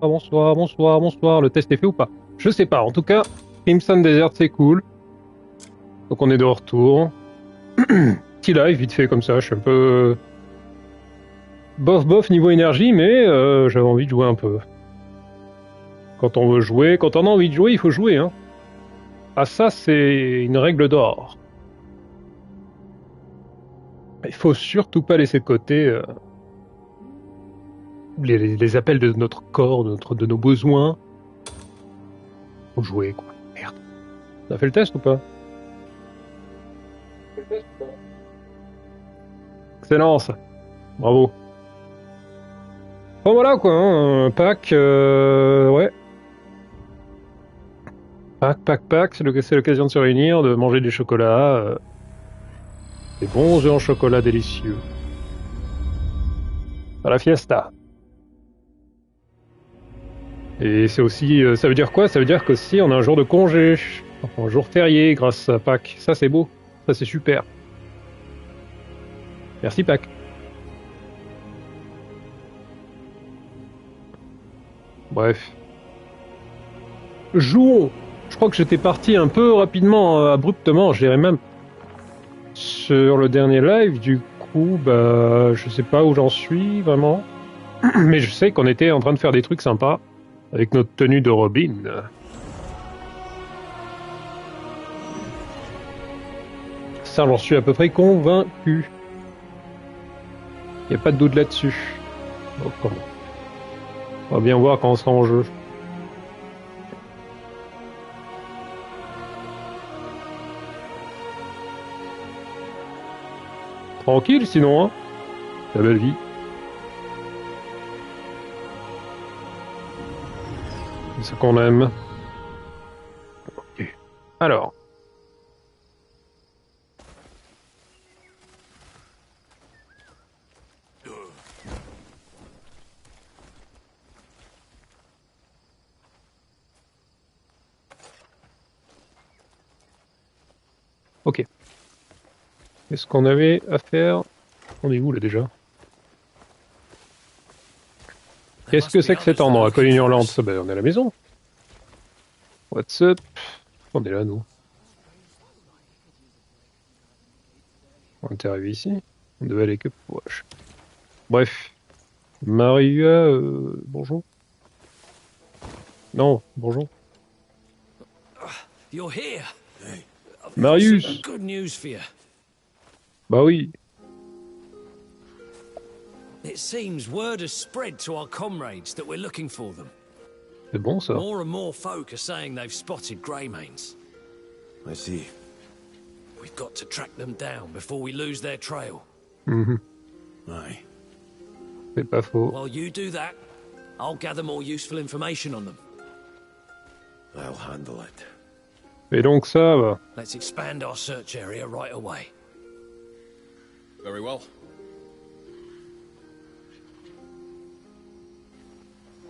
bonsoir, bonsoir, bonsoir. Le test est fait ou pas? Je sais pas. En tout cas, Crimson Desert, c'est cool. Donc on est de retour. Petit live, vite fait comme ça. Je suis un peu bof bof niveau énergie, mais j'avais envie de jouer un peu. Quand on veut jouer, quand on a envie de jouer, il faut jouer, hein. Ah ça, c'est une règle d'or. Il faut surtout pas laisser de côté les appels de notre corps, de nos besoins. Faut jouer, quoi. Merde. On a fait le test ou pas? Excellent, ça. Bravo. Bon voilà quoi, hein, un pack, ouais. Pack, c'est l'occasion de se réunir, de manger des chocolats, des bons œufs en chocolat délicieux. À la fiesta. Et c'est aussi, ça veut dire quoi? Ça veut dire qu'aussi on a un jour de congé, enfin, un jour férié grâce à Pâques. Ça c'est beau, ça c'est super. Merci Pâques. Bref. Jouons! Je crois que j'étais parti un peu rapidement, abruptement, je dirais même sur le dernier live, du coup, bah, je sais pas où j'en suis vraiment. Mais je sais qu'on était en train de faire des trucs sympas avec notre tenue de Robin. Ça, j'en suis à peu près convaincu. Y a pas de doute là-dessus. Donc, on va bien voir quand on sera en jeu. Tranquille sinon, hein. La belle vie. C'est ce qu'on aime. Ok. Alors. Ok. Qu'est-ce qu'on avait à faire? On est où là déjà? Qu'est-ce que c'est que cet endroit? Colline hurlante. Ben, on est à la maison. What's up? On est là, nous. On est arrivé ici. On devait aller que... Wesh. Bref. Maria, bonjour. Non, bonjour. You're here. I've got some Marius! good news for you. Bah oui. It seems word has spread to our comrades that we're looking for them. C'est bon ça. More and more folk are saying they've spotted Greymanes. I see. We've got to track them down before we lose their trail. Mhm. Aye. C'est pas faux. While you do that, I'll gather more useful information on them. I'll handle it. Et donc ça va. Let's expand our search area right away. Very well.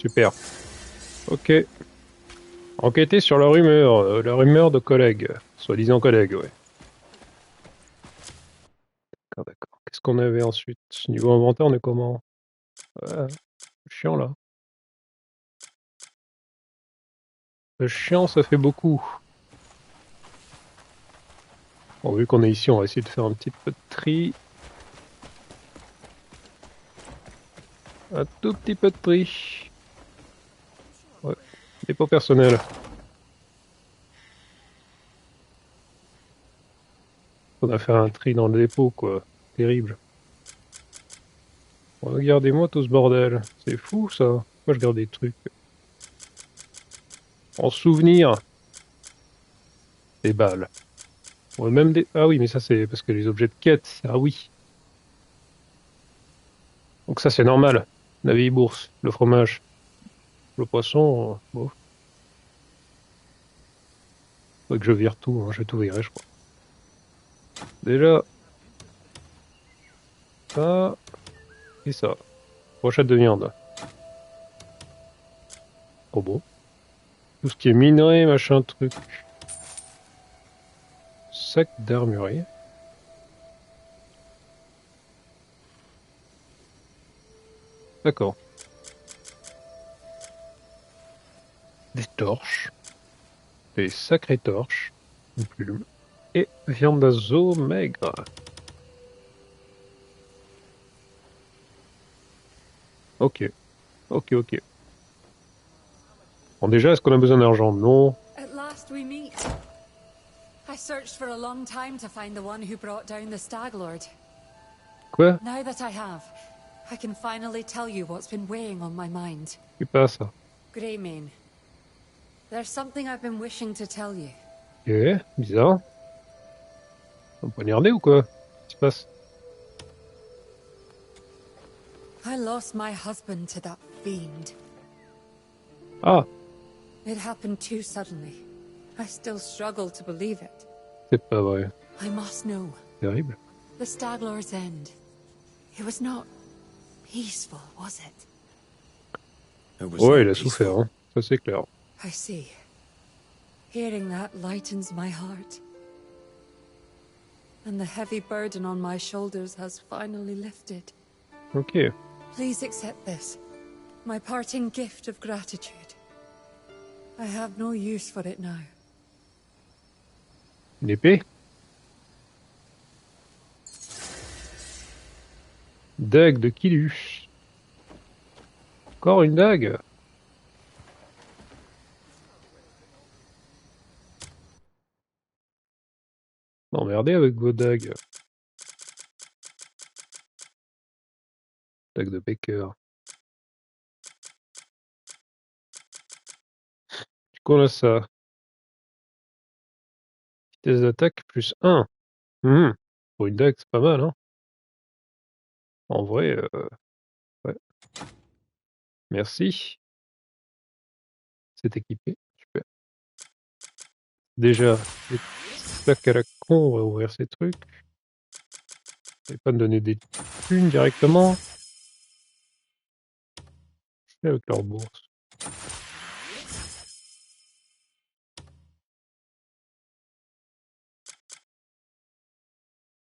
Super. Ok. Enquêter sur la rumeur de collègues. Soi-disant collègues, ouais. D'accord, d'accord. Qu'est-ce qu'on avait ensuite? Niveau inventaire, on est comment? Chiant là. Le chiant, ça fait beaucoup. Bon, vu qu'on est ici, on va essayer de faire un petit peu de tri. Un tout petit peu de tri. Ouais. Dépôt personnel. On a fait un tri dans le dépôt, quoi. Terrible. Regardez-moi tout ce bordel. C'est fou, ça. Moi, je garde des trucs. En souvenir. Des balles. Ouais, même des... Ah oui, mais ça, c'est parce que les objets de quête. Ah oui. Donc ça, c'est normal. La vieille bourse, le fromage, le poisson, bon. Faut que je vire tout, hein. Je vais tout virer, je crois. Déjà, ça et ça. Brochette de viande. Oh bon. Tout ce qui est minerai, machin, truc. Sac d'armurerie. D'accord. des torches, des sacrées torches, une plume, et viande d'oiseau maigre. Ok, ok. Bon, déjà, est-ce qu'on a besoin d'argent? Non. At last we meet. I searched for a long time to find the one who brought down the Stag Lord. Quoi? Now that I have, I can finally tell you what's been weighing on my mind. C'est pas ça. Greymane. There's something I've been wishing to tell you. Ok, bizarre. On poignardé ou quoi? Qu'est-ce qui se passe? I lost my husband to that fiend. Ah, It happened too suddenly. I still struggle to believe it. c'est pas vrai. I must know. Terrible. The Stag Lord's end. It was not peaceful, was it? It was Ouais, not il a peaceful. souffert, hein. Ça c'est clair. I see. Hearing that lightens my heart. And the heavy burden on my shoulders has finally lifted. Ok. Please accept this. My parting gift of gratitude. I have no use for it now. Une épée? Dague de Kilus. Encore une dague? Emmerdez avec vos dagues. Dague de Baker. Du coup, on a ça. Vitesse d'attaque plus 1. Pour une dague, c'est pas mal, hein. En vrai, ouais. Merci. C'est équipé. Super. Déjà, les plaques à la con, on va ouvrir ces trucs. Et pas me donner des thunes directement. Je fais avec leur bourse.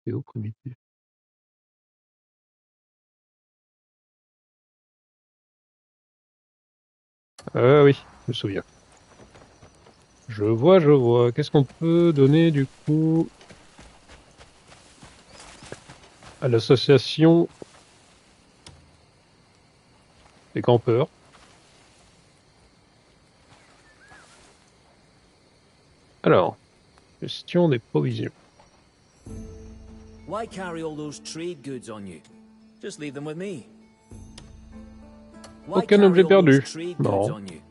C'est au primitif. Ah oui, je me souviens. Je vois. Qu'est-ce qu'on peut donner du coup à l'association des campeurs? Alors, gestion des provisions. Why carry all those trade goods on you? Just leave them with me. Why Aucun carry objet all those perdu. trade goods Marrant. on you?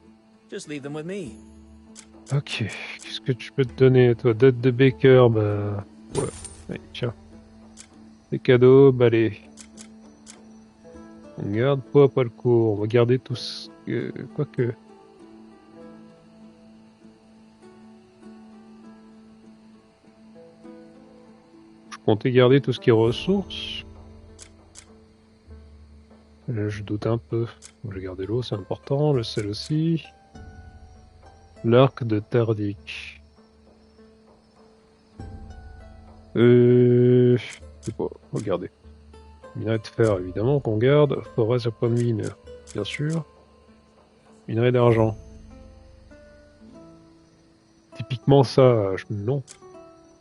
Just leave them with me. Ok, qu'est-ce que tu peux te donner, toi? Date de Baker, bah... Ouais, allez, tiens. Des cadeaux, bah allez. On garde poids, poil court. On va garder tous... quoique... Je comptais garder tout ce qui est ressources. Là, je doute un peu. Je vais garder l'eau, c'est important. Le sel aussi. L'arc de Tardik. Je sais pas, regardez. Minerai de fer, évidemment, qu'on garde. Forêt à point de mine, bien sûr. Minerai d'argent. Typiquement ça, non.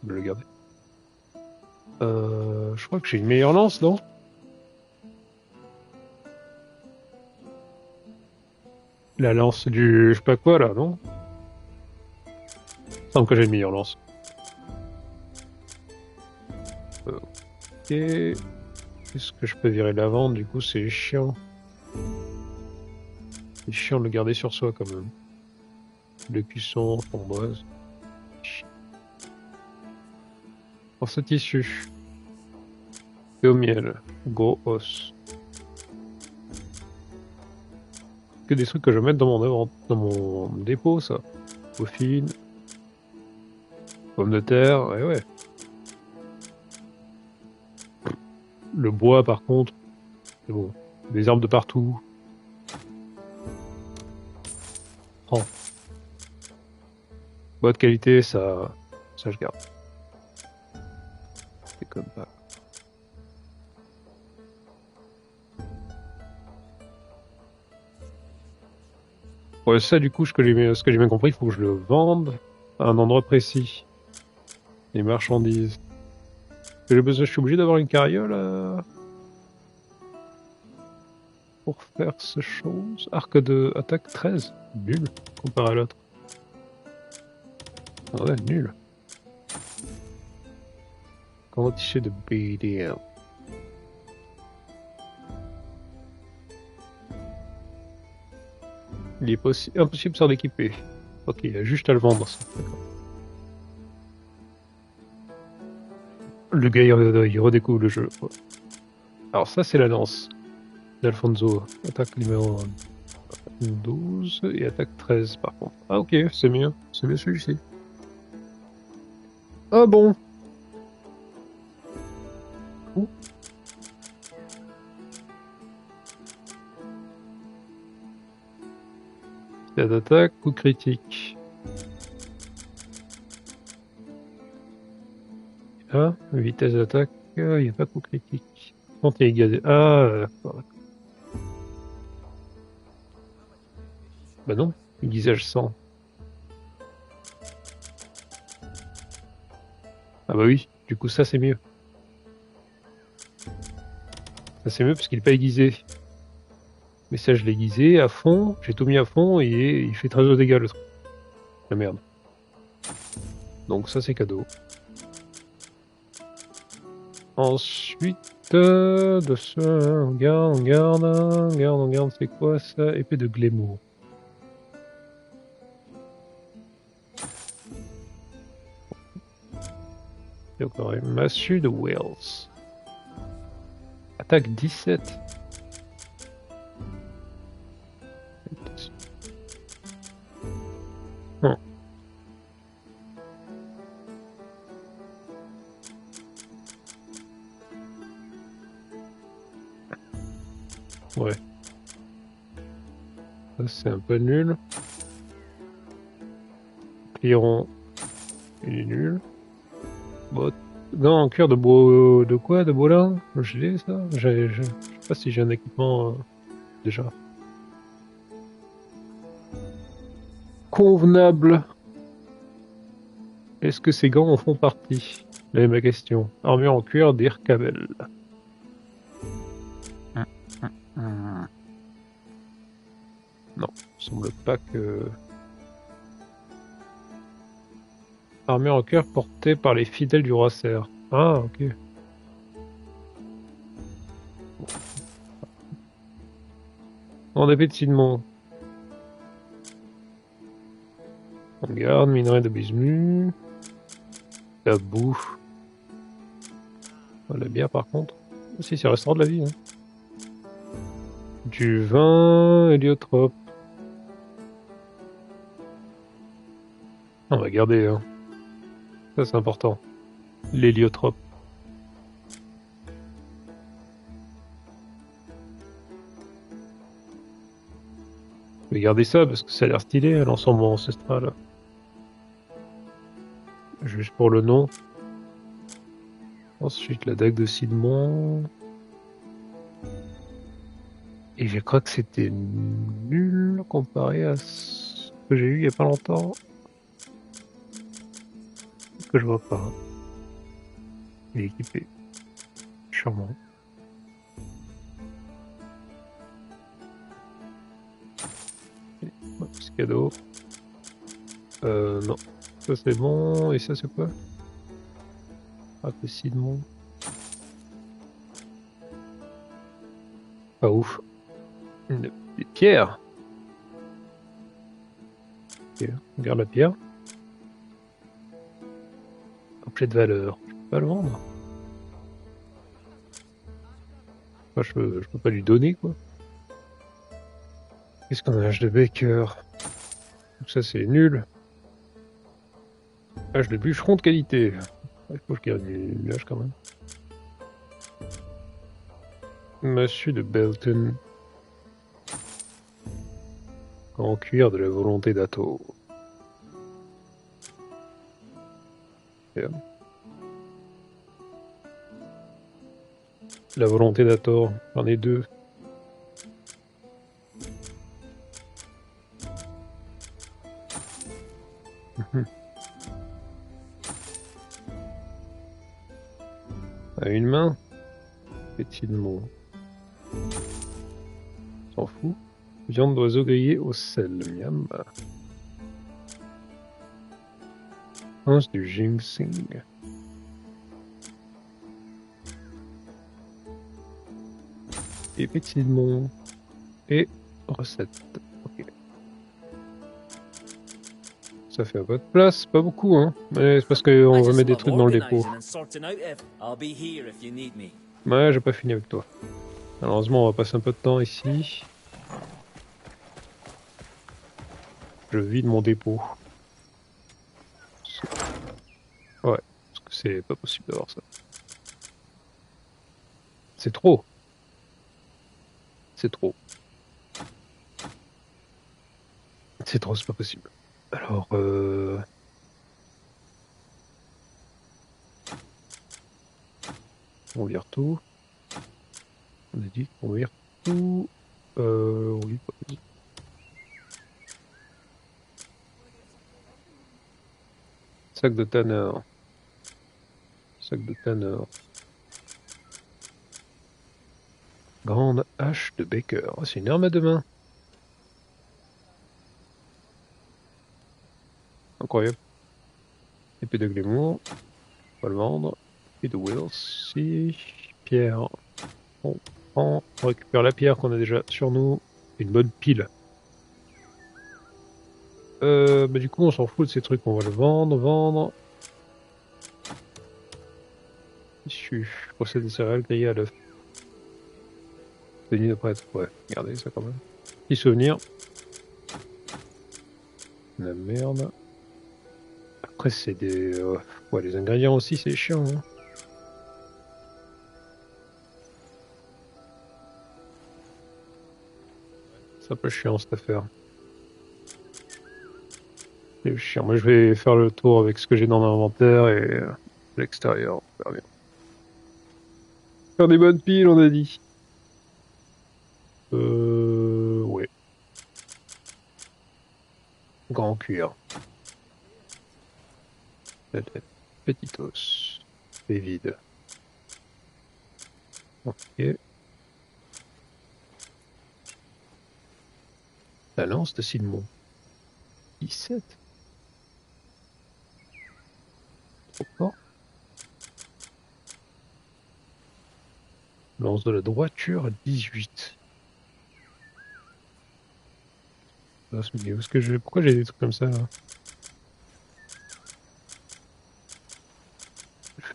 Je vais le garder. Je crois que j'ai une meilleure lance, non? La lance du... je sais pas quoi, là, non? Il me semble que j'ai une meilleure lance. Ok. Est-ce que je peux virer la vente? Du coup, c'est chiant. C'est chiant de le garder sur soi, quand même. Le cuisson, framboise. Pour ce tissu. Et au miel. Gros os. Que des trucs que je vais mettre dans mon dépôt, ça. Dauphine. Pommes de terre, ouais. Le bois, par contre, c'est bon. Des arbres de partout. Oh. Bois de qualité, ça je garde. C'est comme ça. Ouais, ça, du coup, ce que j'ai bien compris, il faut que je le vende à un endroit précis. Les marchandises. Je suis obligé d'avoir une carriole pour faire ce chose. Arc de attaque 13. Nul, comparé à l'autre. Ah ouais, nul. Comment ticher de BDM? Il est impossible de s'en équiper. Ok, il y a juste à le vendre, ça. D'accord. Le gars, il redécouvre le jeu. Ouais. Alors ça, c'est la danse d'Alfonso. Attaque numéro 12 et attaque 13, par contre. Ah ok, c'est mieux. C'est mieux celui-ci. Ah bon? Ouh. Stade d'attaque ou critique? Ah, vitesse d'attaque, il n'y a pas coup critique. Quand il est gazé. Ah, d'accord. Bah non, aiguisage 100. Ah bah oui, du coup ça c'est mieux. Ça c'est mieux parce qu'il n'est pas aiguisé. Mais ça je l'ai aiguisé à fond, j'ai tout mis à fond et il fait 13 de dégâts le truc. La merde. Donc ça c'est cadeau. Ensuite, de ça, on garde, c'est quoi ça? Épée de Glémour. Et encore une massue de Wales. Attaque 17. Non. Ouais. Ça c'est un peu nul. Cliron, il est nul. Bon, gants en cuir de bois. De quoi? De bois là? Je l'ai ça? Je sais pas si j'ai un équipement déjà. Convenable. Est-ce que ces gants en font partie? C'est ma question. Armure en cuir d'Irkabel. Non, il semble pas que... Armure en cuir portée par les fidèles du roi Serre. Ah, ok. En épée de Sidmon. On garde, minerai de bismuth. La bouffe. La bière par contre. Si, c'est restaurant de la vie. Hein. Du vin héliotrope. On va garder. Hein. Ça c'est important. L'héliotrope. Je vais garder ça parce que ça a l'air stylé, l'ensemble ancestral. Juste pour le nom. Ensuite, la dague de Sidmon. Et je crois que c'était nul comparé à ce que j'ai eu il y a pas longtemps. Que je vois pas. Il est équipé. Sûrement. Petit cadeau. Non. Ça c'est bon. Et ça c'est quoi? Ah, que Sidmon. Pas ouf. Des pierres. Ok, on garde la pierre. Objet de valeur. Je peux pas le vendre. Enfin, je peux pas lui donner quoi. Qu'est-ce qu'on a? Hache de Baker. Donc ça c'est nul. Hache de bûcheron de qualité. Il faut que je garde une hache quand même. Massue de Belton. En cuir de la volonté d'Atto. La volonté d'Ator, j'en ai deux. Mhm. À une main, effectivement. S'en fout. Viande d'oiseau grillée au sel, miam. Once du ginseng. Effectivement. Et recette. Ok. Ça fait un peu de place, pas beaucoup, hein. Mais c'est parce qu'on va mettre des trucs dans le dépôt. Ouais, j'ai pas fini avec toi. Malheureusement, on va passer un peu de temps ici. Je vide mon dépôt. Ouais, parce que c'est pas possible d'avoir ça. C'est trop. C'est trop. C'est trop, c'est pas possible. Alors, on vire tout. On a dit qu'on vire tout. Oui, pas possible. Sac de tanner. Sac de tanner. Grande hache de Baker. Oh, c'est une arme à deux mains. Incroyable. Épée de Glémour. On va le vendre. Et de Wills. Si. Pierre. On prend. On récupère la pierre qu'on a déjà sur nous. Une bonne pile. Bah du coup, on s'en fout de ces trucs. On va le vendre. Issu. Procès de céréales grillées à l'œuf. Tenue de prêtre. Ouais, regardez ça quand même. Petit souvenir. La merde. Après, c'est des... ouais, les ingrédients aussi, c'est chiant. Hein. C'est un peu chiant cette affaire. C'est chiant. Moi, je vais faire le tour avec ce que j'ai dans l'inventaire et l'extérieur. On verra bien. Faire des bonnes piles, on a dit. Ouais. Grand cuir. Petit os. Et vide. Ok. La lance de Silmon. 17. Trop fort. Lance de la droiture, 18. Ah, mais où est-ce que je... Pourquoi j'ai des trucs comme ça, là?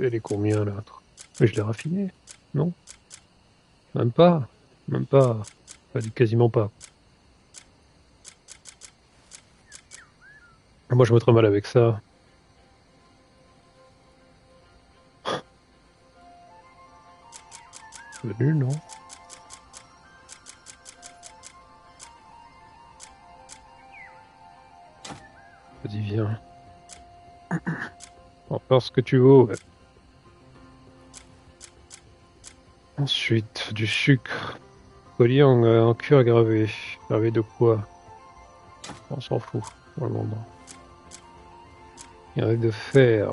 Elle est combien, l'autre? Mais je l'ai raffiné, non? Même pas. Même pas. Pas du quasiment pas. Moi, je me très mal avec ça. C'est nul, non? Vas-y, viens. On va faire ce que tu veux. Ouais. Ensuite, du sucre. Collier en cuir gravé. Gravé de quoi? On s'en fout. On le vendre. Gravé de fer.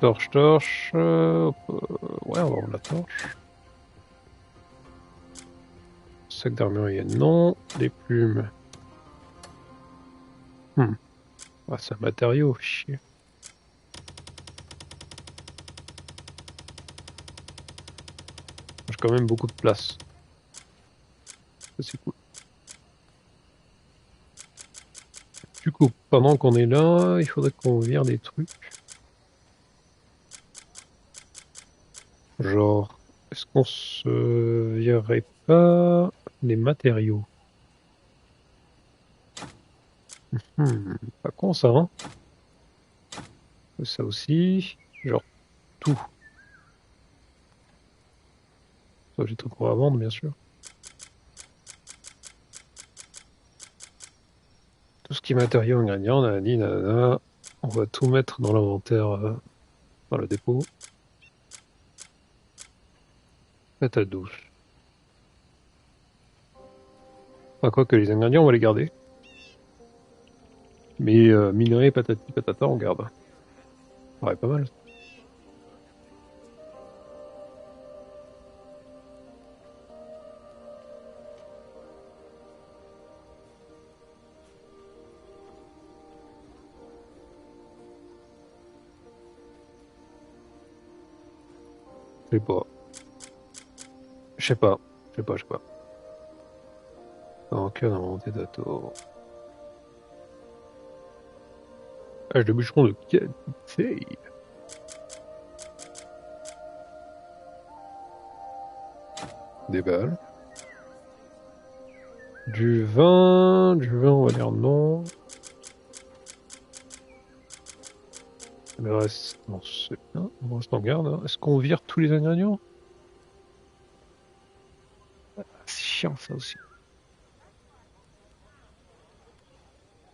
Torche. Ouais, on va vendre la torche. Sac d'armurier, non. Des plumes. Ah, c'est un matériau, chier. J'ai quand même beaucoup de place. Ça, c'est cool. Du coup, pendant qu'on est là, il faudrait qu'on vire des trucs. Genre, est-ce qu'on se virerait pas les matériaux? Pas con ça, hein? Ça aussi, genre tout. Ça, j'ai des trucs qu'on va vendre, bien sûr. Tout ce qui est matériaux, ingrédients, on a dit, nanana. On va tout mettre dans l'inventaire, dans le dépôt. Faites à 12. Enfin, quoi que les ingrédients, on va les garder. Mais minerai, patati patata, on garde. Ouais, pas mal. Je sais pas. Je sais pas. Je sais pas, je sais pas. En cœur d'inventer d'Ato. Hache de bûcheron de qualité. Des balles. Du vin, on va dire non. Le reste, non, c'est bien. On reste en garde. Hein. Est-ce qu'on vire tous les ingrédients? C'est chiant ça aussi.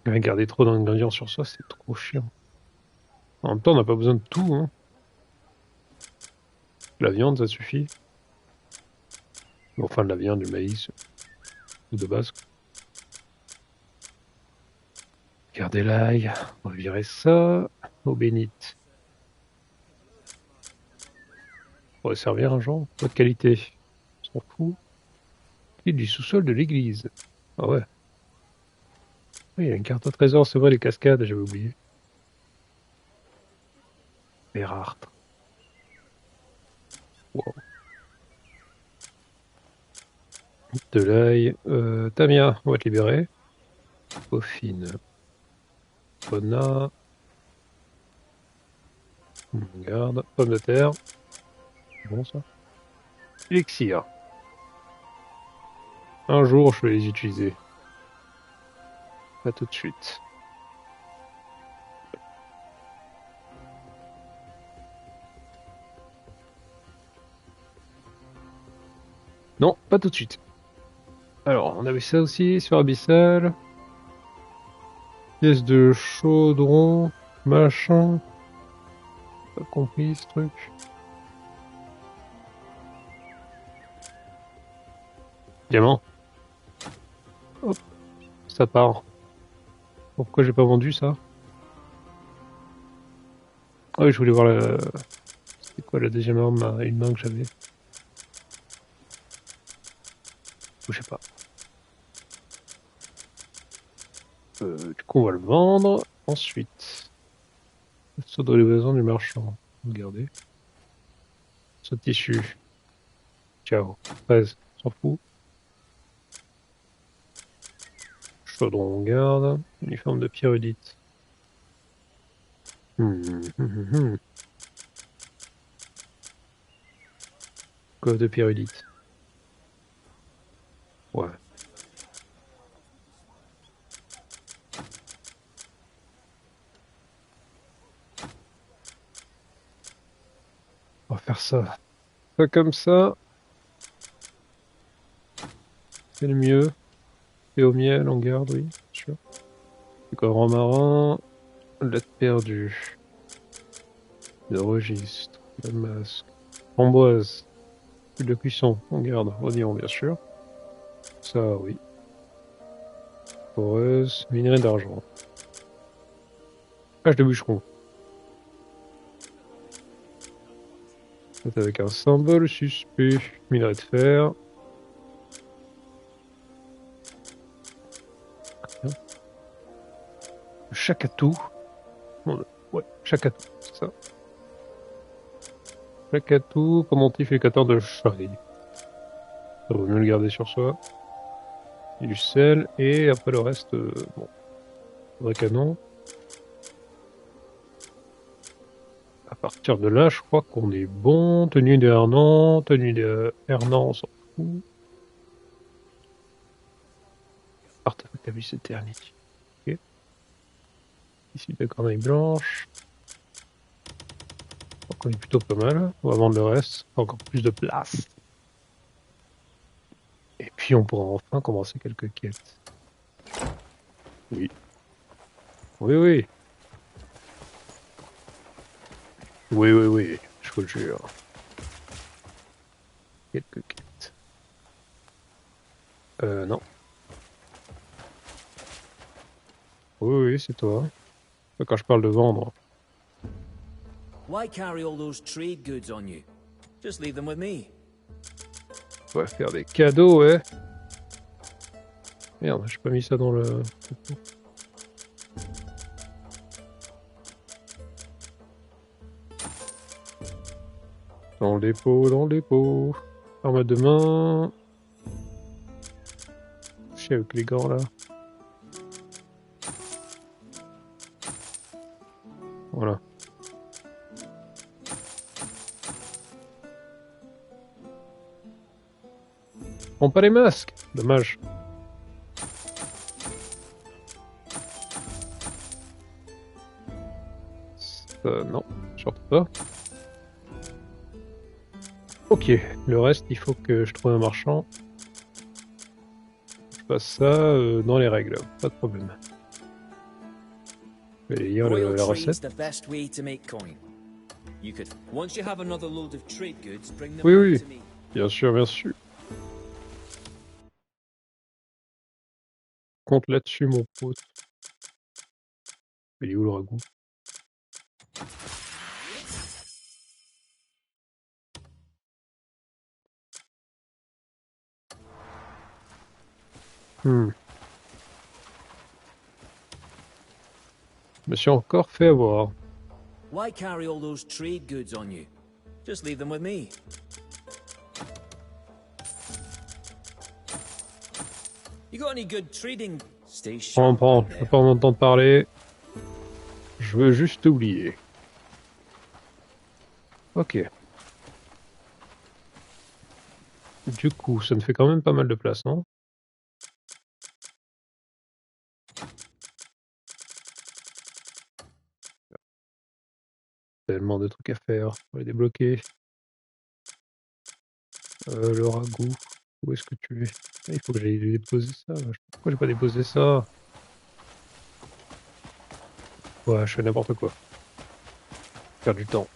Garder trop d'ingrédients sur soi, c'est trop chiant. En même temps, on n'a pas besoin de tout. Hein. La viande, ça suffit. Enfin, de la viande, du maïs, de base. Garder l'ail, on va virer ça. Eau bénite. Ça pourrait servir un jour. Pas de qualité. On s'en fout. Et du sous-sol de l'église. Ah ouais. Oui, il y a une carte au trésor, c'est vrai, les cascades, j'avais oublié. Les rares. Wow. De l'ail. Tamia, on va te libérer. Dauphine. Bona. On garde. Pomme de terre. C'est bon ça. Élixir. Un jour, je vais les utiliser. Pas tout de suite. Non, pas tout de suite. Alors, on avait ça aussi sur Abyssal. Pièce de chaudron, machin. Pas compris ce truc. Diamant. Hop, ça part. Pourquoi j'ai pas vendu ça? Ah oui, je voulais voir la... C'était quoi la deuxième arme à une main que j'avais? Je sais pas. Du coup, on va le vendre. Ensuite, saut de l'évasion du marchand. Regardez. Saut de tissu. Ciao. 13. S'en fout. Chaudron, on garde. Uniforme de pyrodite. Coffre de pyrodite. Ouais. On va faire ça. Ça comme ça. C'est le mieux. Et au miel, on garde, oui, bien sûr. Du corps marin. Lettre perdue. De registre. De masque. Framboise. Huile de cuisson, on garde. Oignon, bien sûr. Ça, oui. Foreuse. Minerai d'argent. Hache de bûcheron. C'est avec un symbole suspect. Minerai de fer. Chaque atout. Ouais, chaque atout, c'est ça. Chaque atout, commentificateur de charrie. Ça vaut mieux le garder sur soi. Et du sel, et après le reste, bon, vrai canon. À partir de là, je crois qu'on est bon. Tenue de Hernan, on s'en fout. Artefact à vis éternique. Ok. Ici, de corneille blanche. Donc on est plutôt pas mal. On va vendre le reste. Encore plus de place. Et puis on pourra enfin commencer quelques quêtes. Oui. Oui, oui. Oui, oui, oui. Je vous le jure. Quelques quêtes. Non. Oui, oui, c'est toi. Quand je parle de vendre. Why carry all those trade goods on you? Just leave them with me. On va faire des cadeaux, ouais. Merde, j'ai pas mis ça dans le... Dans le dépôt, dans le dépôt. Arme à deux mains. Je sais avec les gants là. Voilà. Prends pas les masques. Dommage. Non, surtout pas. Ok, le reste, il faut que je trouve un marchand. Je passe ça dans les règles, pas de problème. Je vais lire Royal la trade's recette. the best way to make coin. You could, once you have another load of trade goods, bring them Oui, back oui, to me. bien sûr, bien sûr. Compte là-dessus, mon pote. Il est où le ragoût? Je me suis encore fait avoir. Why carry all those trade goods on you? Just leave them with me. You got any good trading? Stay sharp Prends, out je veux there. pas en entendre parler. Je veux juste oublier. Ok. Du coup, ça me fait quand même pas mal de place, non? Tellement de trucs à faire pour les débloquer. Le ragoût, où est-ce que tu es? Ah, il faut que j'aille déposer ça. Pourquoi j'ai pas déposé ça? Ouais, je fais n'importe quoi. Faire du temps.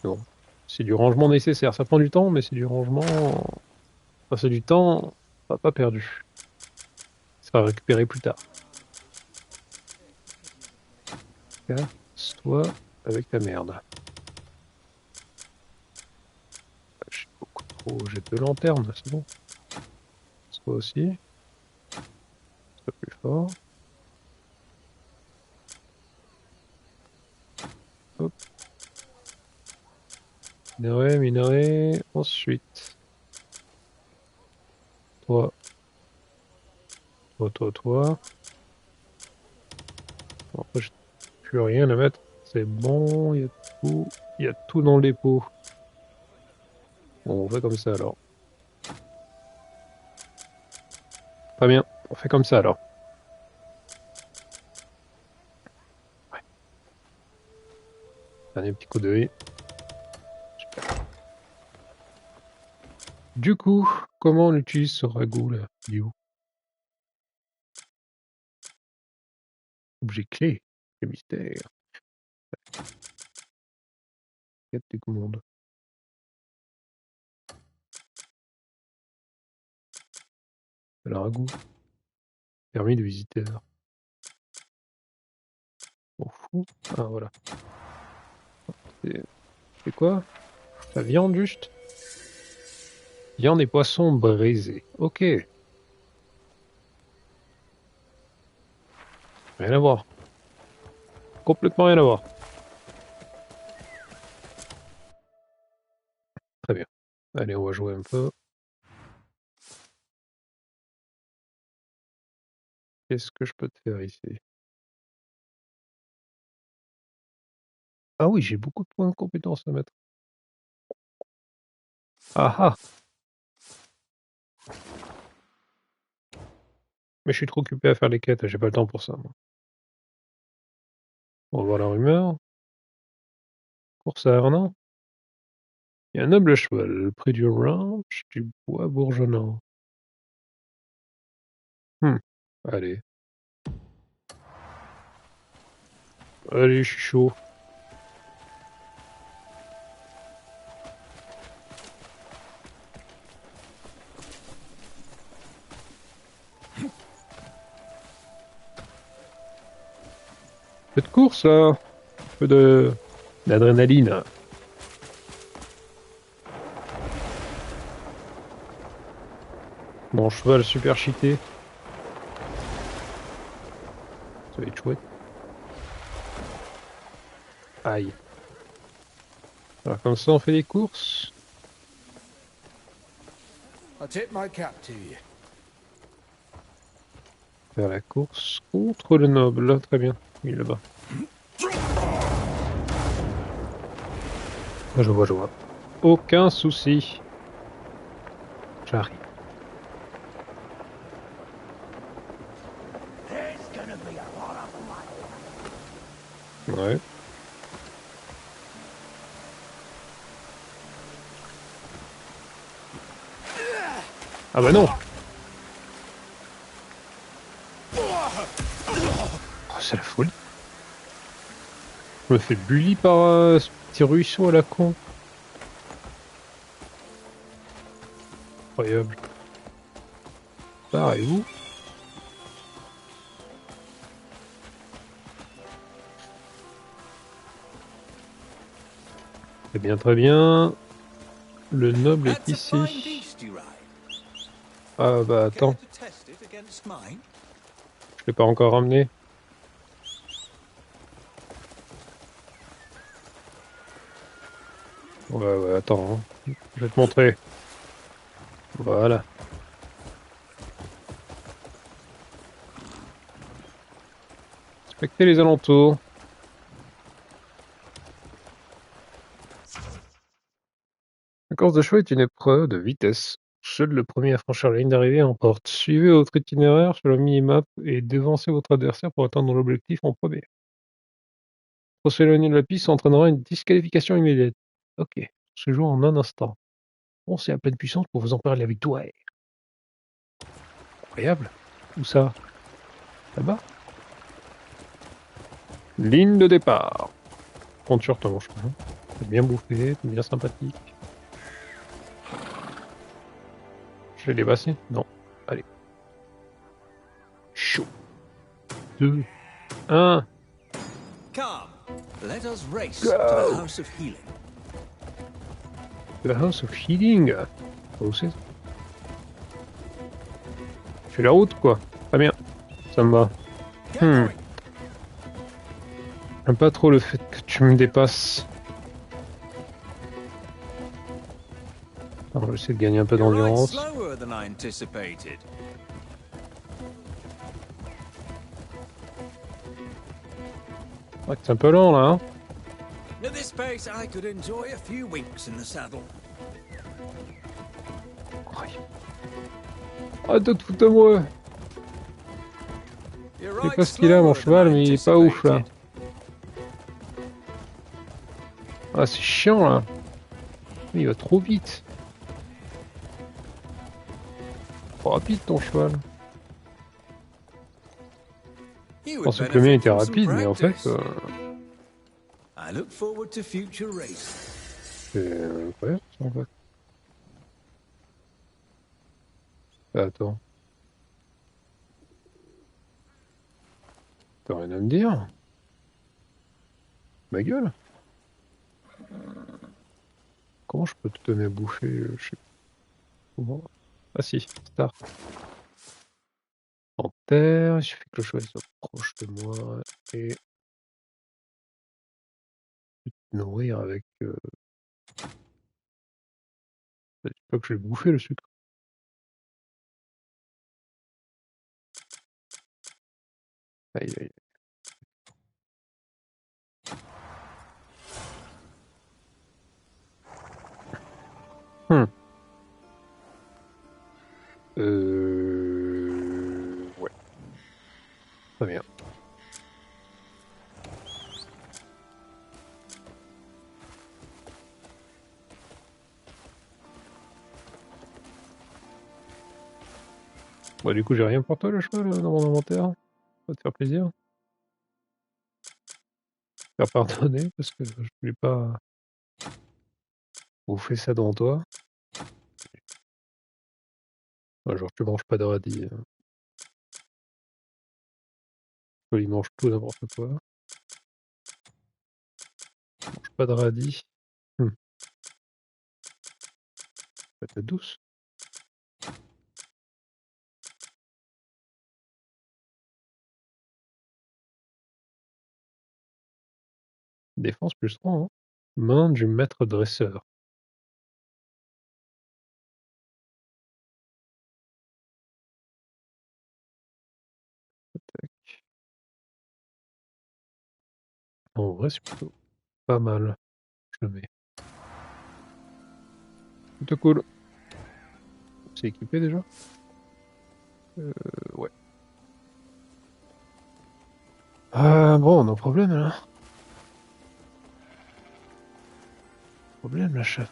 Non. C'est du rangement nécessaire. Ça prend du temps, mais c'est du rangement. Enfin, c'est du temps pas perdu. Ça sera récupéré plus tard. Casse-toi avec ta merde. J'ai beaucoup trop. J'ai deux lanternes, c'est bon. Toi aussi. Sois plus fort. Hop. Minerai, minerai. Ensuite. Toi. Toi. Bon, après, j'ai plus rien à mettre. C'est bon, il y a tout. Il y a tout dans le dépôt. Bon, on fait comme ça alors. Très bien, on fait comme ça alors. Ouais. Dernier petit coup d'œil. Super. Du coup, comment on utilise ce ragoût là? Il est où? Objet clé. Le mystère. Quête des commandes. Le ragoût. Permis de visiteur. On fout. Ah voilà. C'est quoi? La viande juste? Viande et poissons braisés. Ok. Rien à voir. Complètement rien à voir. Très bien. Allez, on va jouer un peu. Qu'est-ce que je peux te faire ici? Ah oui, j'ai beaucoup de points de compétences à mettre. Ah ah! Mais je suis trop occupé à faire les quêtes, j'ai pas le temps pour ça, moi. On va voir la rumeur. Corsaire, non? Il y a un noble cheval près du ranch du bois bourgeonnant. Allez. Allez, je suis chaud. peu de course là, un peu de d'adrénaline. Mon cheval super cheaté. Ça va être chouette. Aïe. Alors comme ça on fait des courses. I tip my cap to you. Faire la course contre le noble. Très bien. Il est là-bas. Ah, je vois, je vois. Aucun souci. J'arrive. Ouais. Ah bah non. Oh, c'est la folie. Je me fais bully par ce petit ruisseau à la con. Incroyable. Barrez-vous. Très bien, très bien. Le noble est That's a fine ici. beast you ride. Ah bah attends, Care to test it against mine? je l'ai pas encore ramené. Ouais, ouais, attends, hein. Je vais te montrer. Voilà. Inspectez les alentours. La course de chevaux est une épreuve de vitesse. Seul le premier à franchir la ligne d'arrivée emporte. Suivez votre itinéraire sur la minimap et devancez votre adversaire pour atteindre l'objectif en premier. Trop s'éloigner de la piste entraînera une disqualification immédiate. Ok, se joue en un instant. Foncez à pleine puissance pour vous emparer de la victoire. Incroyable. Où ça? Là-bas? Ligne de départ. Compte sur toi, mon chemin. T'es bien bouffé, t'es bien sympathique. Je vais les passer? Non. Allez. Chaud. 2, 1, Come, let us race to the go! House of Healing. The House of Healing. Où c'est? Je fais la route, quoi. Très bien. Ça me va. Get Hmm. going. J'aime pas trop le fait que tu me dépasses. Alors, j'essaie de gagner un peu You're right d'endurance. slower than I anticipated. Ouais, c'est un peu lent, là, hein. At this pace, I could enjoy a few weeks in the saddle. Arrête de te foutre de moi. You're Je sais right pas ce qu'il a, mon slower than cheval, I mais il est pas ouf, là. anticipated. Ah, c'est chiant, là. Il va trop vite. Trop rapide, ton cheval. You Je would pensais que le mien benefit était from some rapide, mais en fait, practice. I look forward to future races. c'est incroyable, ça, en fait. Ah, attends. T'as rien à me dire? Ma gueule? Comment je peux te donner à bouffer? Je sais pas comment. Ah si, start. En terre, il suffit que le cheval soit proche de moi et nourrir avec... Je dis pas que je vais bouffer le sucre. Aïe, aïe. Hmm. Ouais, très bien. Bah, du coup, j'ai rien pour toi, le cheval, dans mon inventaire. Ça va te faire plaisir. Faire pardonner, parce que je voulais pas bouffer ça devant toi. Ouais, genre, tu manges pas de radis. Il mange tout n'importe quoi. Mange pas de radis. Patate douce. Défense plus 3, hein. Main du maître dresseur. Tac. En vrai, c'est plutôt pas mal. Je le mets. Plutôt cool. C'est équipé déjà? Ouais. Ah bon, on a un problème là. Problème là, chef.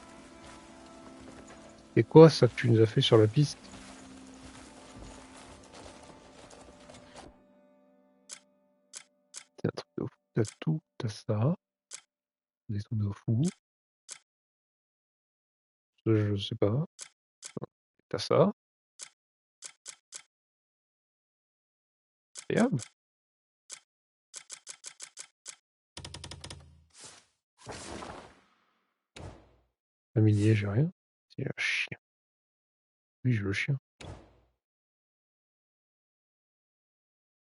Et quoi ça que tu nous as fait sur la piste? C'est un truc de fou. T'as tout, t'as ça. Des trucs de fou. Je sais pas. T'as ça. Incroyable. Familier, j'ai rien. C'est un chien. Oui, j'ai le chien.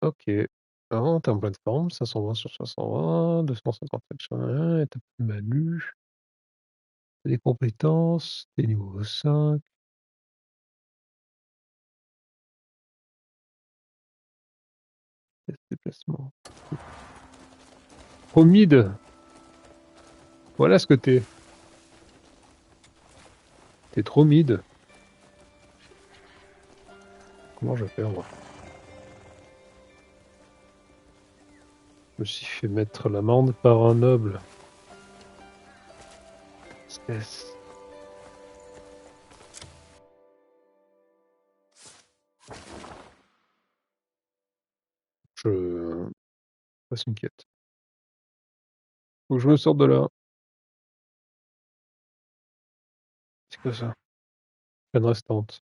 Ok. Ah, t'es en pleine forme. 520 sur 520. 257 sur 1. Et t'as plus de malus. T'as des compétences. T'es niveau 5. Test déplacement. Promide. Voilà ce que t'es. T'es trop mid. Comment je vais faire, moi? Je me suis fait mettre l'amende par un noble. Espèce. Je passe une quête. Faut que je me sorte de là. C'est quoi ça? Peine restante.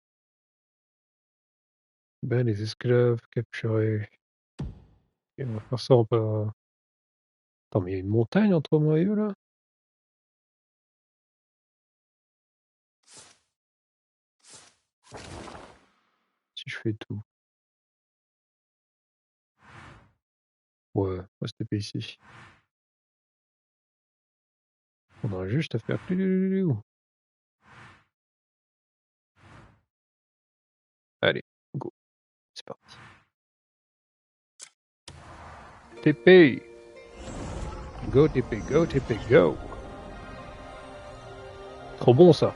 Ben, les esclaves capturés. Et on va faire ça en pas. Attends, mais il y a une montagne entre moi et eux là? Si je fais tout. Ouais, on va se taper ici. On aura juste à faire. Allez, go. C'est parti. TP! Go TP, go TP, go! Trop bon ça!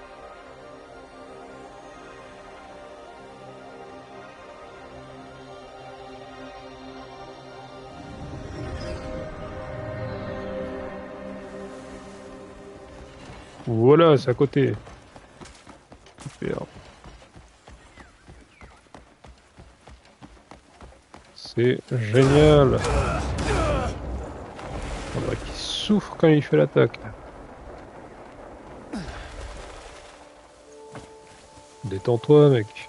Voilà, c'est à côté. Super. C'est génial. On dirait qu'il souffre quand il fait l'attaque. Détends-toi, mec.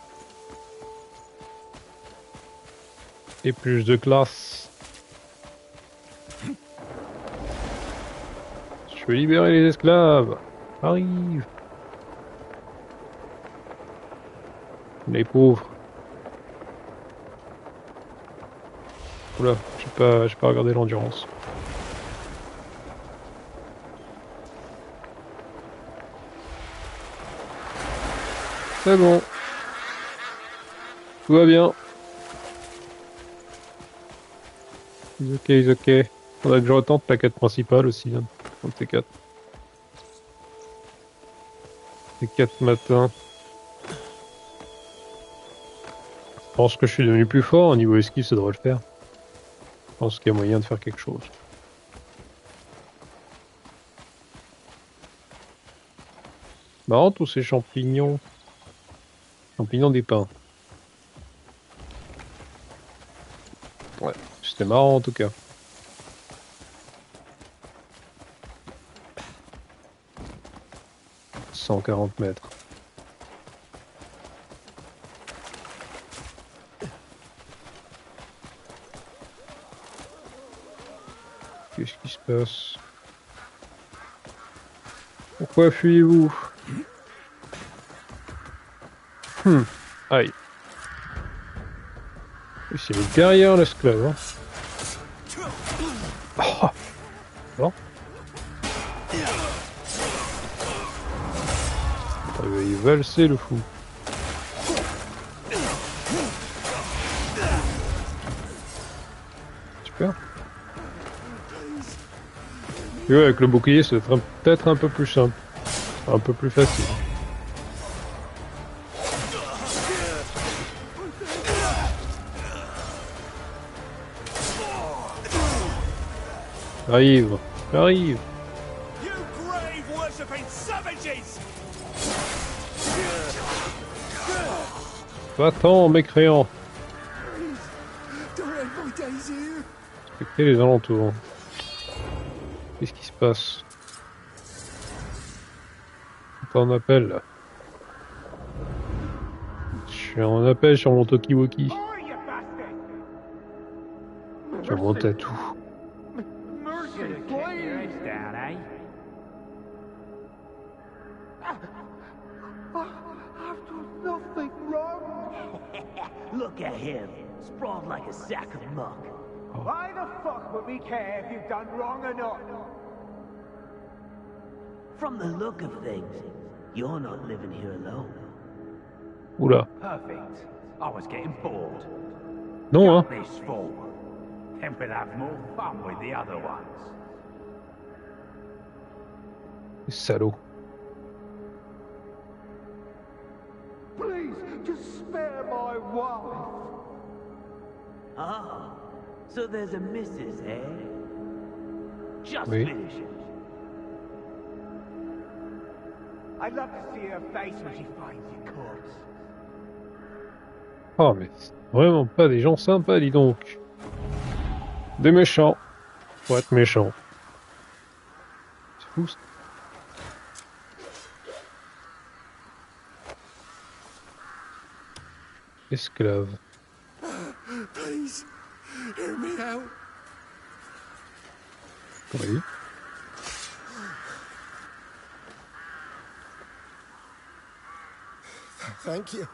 Et plus de classe. Je veux libérer les esclaves. Arrive. Les pauvres. Oula, j'ai pas regardé l'endurance. C'est bon. Tout va bien. It's ok. Faudrait que je retente la quête principale aussi, hein, dans T4. T4 matin. Je pense que je suis devenu plus fort au niveau esquive, ça devrait le faire. Je pense qu'il y a moyen de faire quelque chose. Marrant tous ces champignons. Champignons des pins. Ouais, c'était marrant en tout cas. 140 mètres. Qu'est-ce qui se passe? Pourquoi fuyez-vous? Aïe. Il s'est mis derrière l'esclave. Hein. Oh. Bon. Il va y valser le fou. Super. Et ouais, avec le bouclier, ce serait peut-être un peu plus simple. Un peu plus facile. J'arrive, j'arrive. You grave worshipping savages! Va-t'en, mécréant. Don't end my days here. Respectez les alentours. Qu'est-ce qui se passe? T'es en appel là. Je suis en appel sur mon Tokiwoki. Sur mon tatou. Look at him, sprawled like a sack of muck. Why the fuck would we care if you've done wrong or not? From the look of things, you're not living here alone. Oula. Perfect. I was getting bored. Non, hein. This fall. Then we'll have more fun with the other ones. Salaud. Please, just spare my wife. Ah, so there's a missus, eh? Just Oui. finish it. I'd love to see her face when she finds your corpse. Oh, mais c'est vraiment pas des gens sympas, dis donc. Des méchants. Faut être méchant. C'est fou, ça. Esclave. Please, hear me out. Oui. Thank you.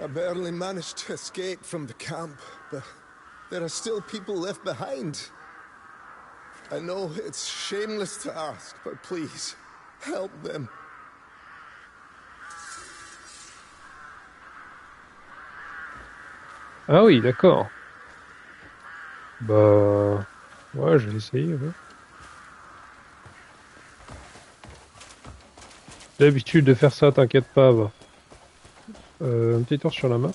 I barely managed to escape from the camp, but there are still people left behind. I know it's shameless to ask, but please, help them. Ah oui, d'accord. Bah... Ouais, je vais essayer, ouais. J'ai l'habitude de faire ça, t'inquiète pas, va. Un petit tour sur la map.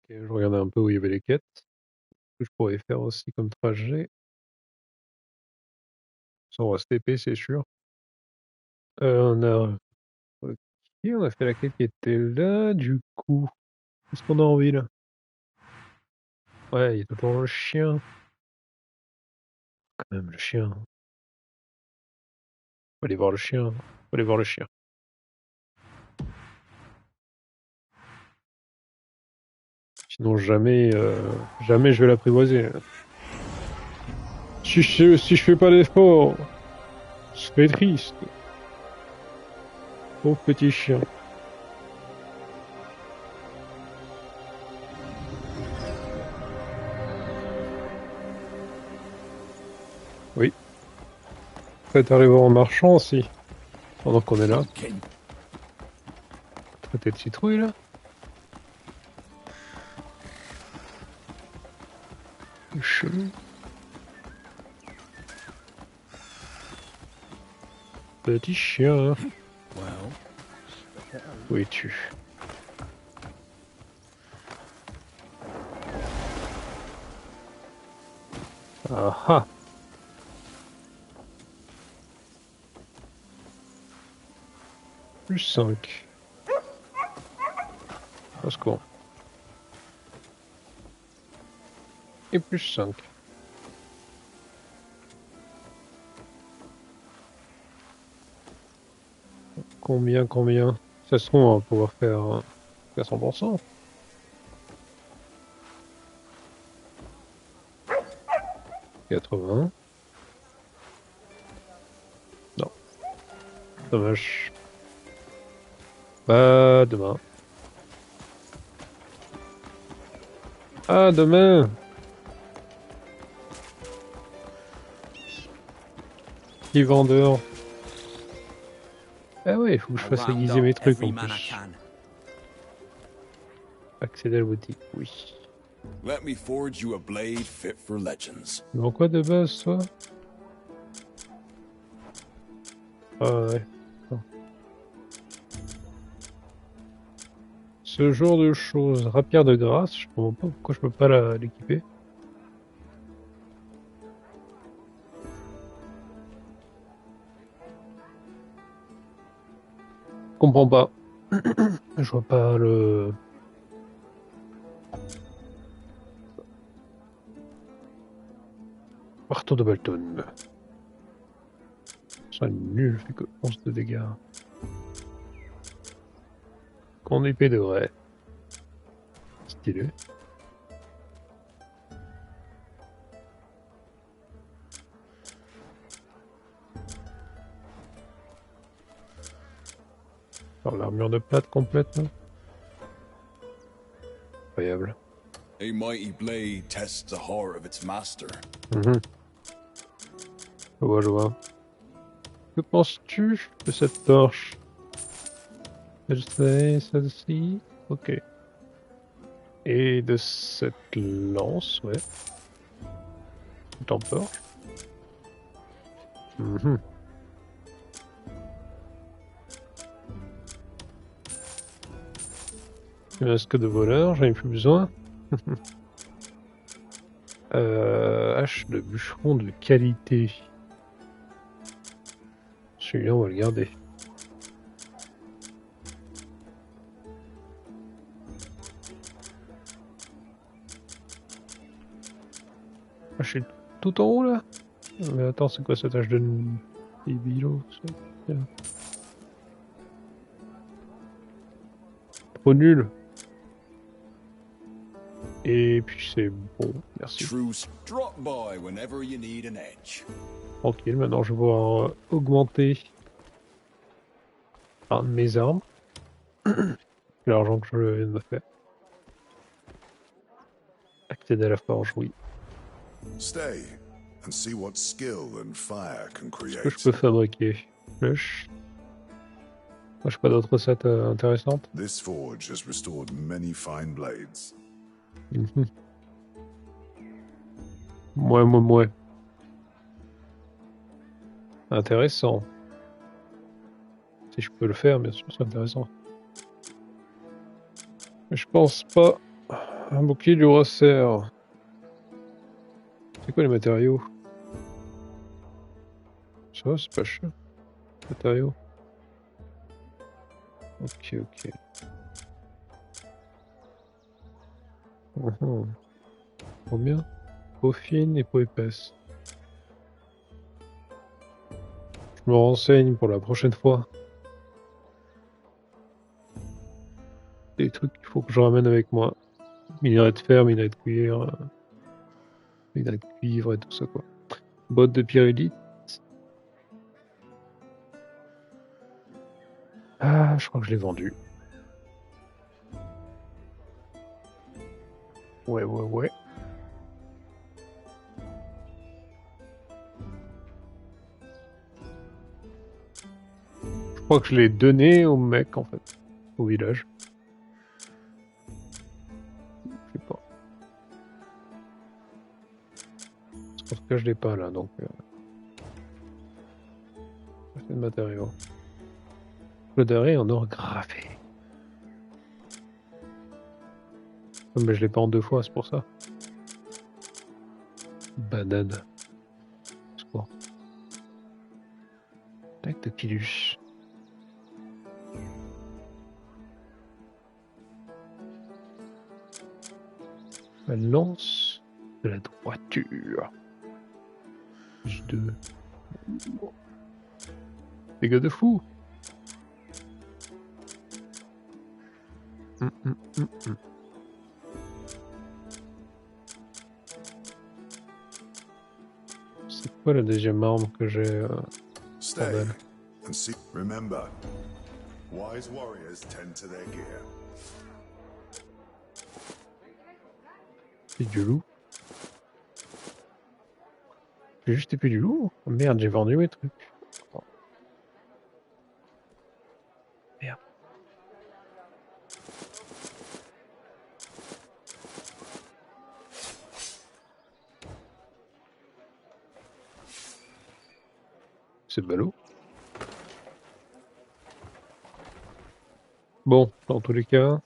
Ok, je regardais un peu où il y avait les quêtes. Ce que je pourrais faire aussi comme trajet. Ça, on va se TP, c'est sûr. On a... Ok, on a fait la quête qui était là, du coup. Qu'est-ce qu'on a en ville? Ouais, il y a toujours le chien. Quand même, le chien. Faut aller voir le chien. Faut aller voir le chien. Sinon, jamais, jamais je vais l'apprivoiser. Si je fais pas d'effort, je serai triste. Pauvre petit chien. Oui. Peut-être arriver en marchant aussi. Pendant qu'on est là. Traiter de citrouille là. Chelou. Petit chien. Où es-tu? Ah ah. plus 5. Au secours. Et plus 5. Combien? Ça se trouve, on va pouvoir faire 100%. « 80. Non. Dommage. Pas demain. Ah, demain! Petit vendeur. Ah ouais, il faut que je fasse aiguiser mes trucs en plus. Accéder à la boutique, oui. Let me forge you a blade fit for legends. Mais en quoi de base, toi? Ah ouais. Ce genre de choses. Rapière de grâce, je comprends pas pourquoi je peux pas l'équiper. Je comprends pas. Je vois pas le... Marteau de Bolton. Ça nul, fait que 11 de dégâts. Con épée de raie. Stylé. Alors l'armure de plate complète, là. Incroyable. A mighty blade tests the heart of its master. Je vois. Que penses-tu de cette torche? Celle-ci. Ok. Et de cette lance, ouais. Tout en torche. Il reste que de voleurs, j'en ai plus besoin. Hache de bûcheron de qualité. Celui-là, on va le garder. Ah, je suis tout en haut là? Mais attends, c'est quoi cette hache de Bibilo? Trop nul. Et puis c'est bon, merci. Truce, drop by whenever you need an edge. Tranquille, maintenant je vais pouvoir augmenter mes armes. L'argent que je viens de me faire. Accéder à la forge, oui. Stay and see what skill and fire can Qu'est-ce create. que je peux fabriquer? Flèche. Moi, je pas d'autres recettes intéressantes. This forge has restored many fine blades. Ouais. Intéressant. Si je peux le faire, bien sûr, c'est intéressant. Mais je pense pas. Un bouclier du resserre. C'est quoi les matériaux? Ça va, c'est pas cher. Matériaux. Ok. Combien? Peau fine et peau épaisse. Je me renseigne pour la prochaine fois. Des trucs qu'il faut que je ramène avec moi. Minerai de fer, minerai de cuir, minerai de cuivre et tout ça quoi. Bottes de pyrélite. Ah, je crois que je l'ai vendu. Ouais. Je crois que je l'ai donné au mec en fait, au village. Je sais pas. En tout cas, je l'ai pas là donc. C'est de matériaux. Le derrière en or gravé. Mais je l'ai pas en 2 fois, c'est pour ça. Banane. C'est quoi? Tac de pilus. La lance de la droiture. Plus 2. Dégâts de fou. C'est quoi la deuxième arme que j'ai Stay and see. Remember, wise warriors tend to their gear. C'est du loup. J'ai juste épée du loup. Oh, merde, j'ai vendu mes trucs. Oh. Merde. C'est ballot. Bon, dans tous les cas.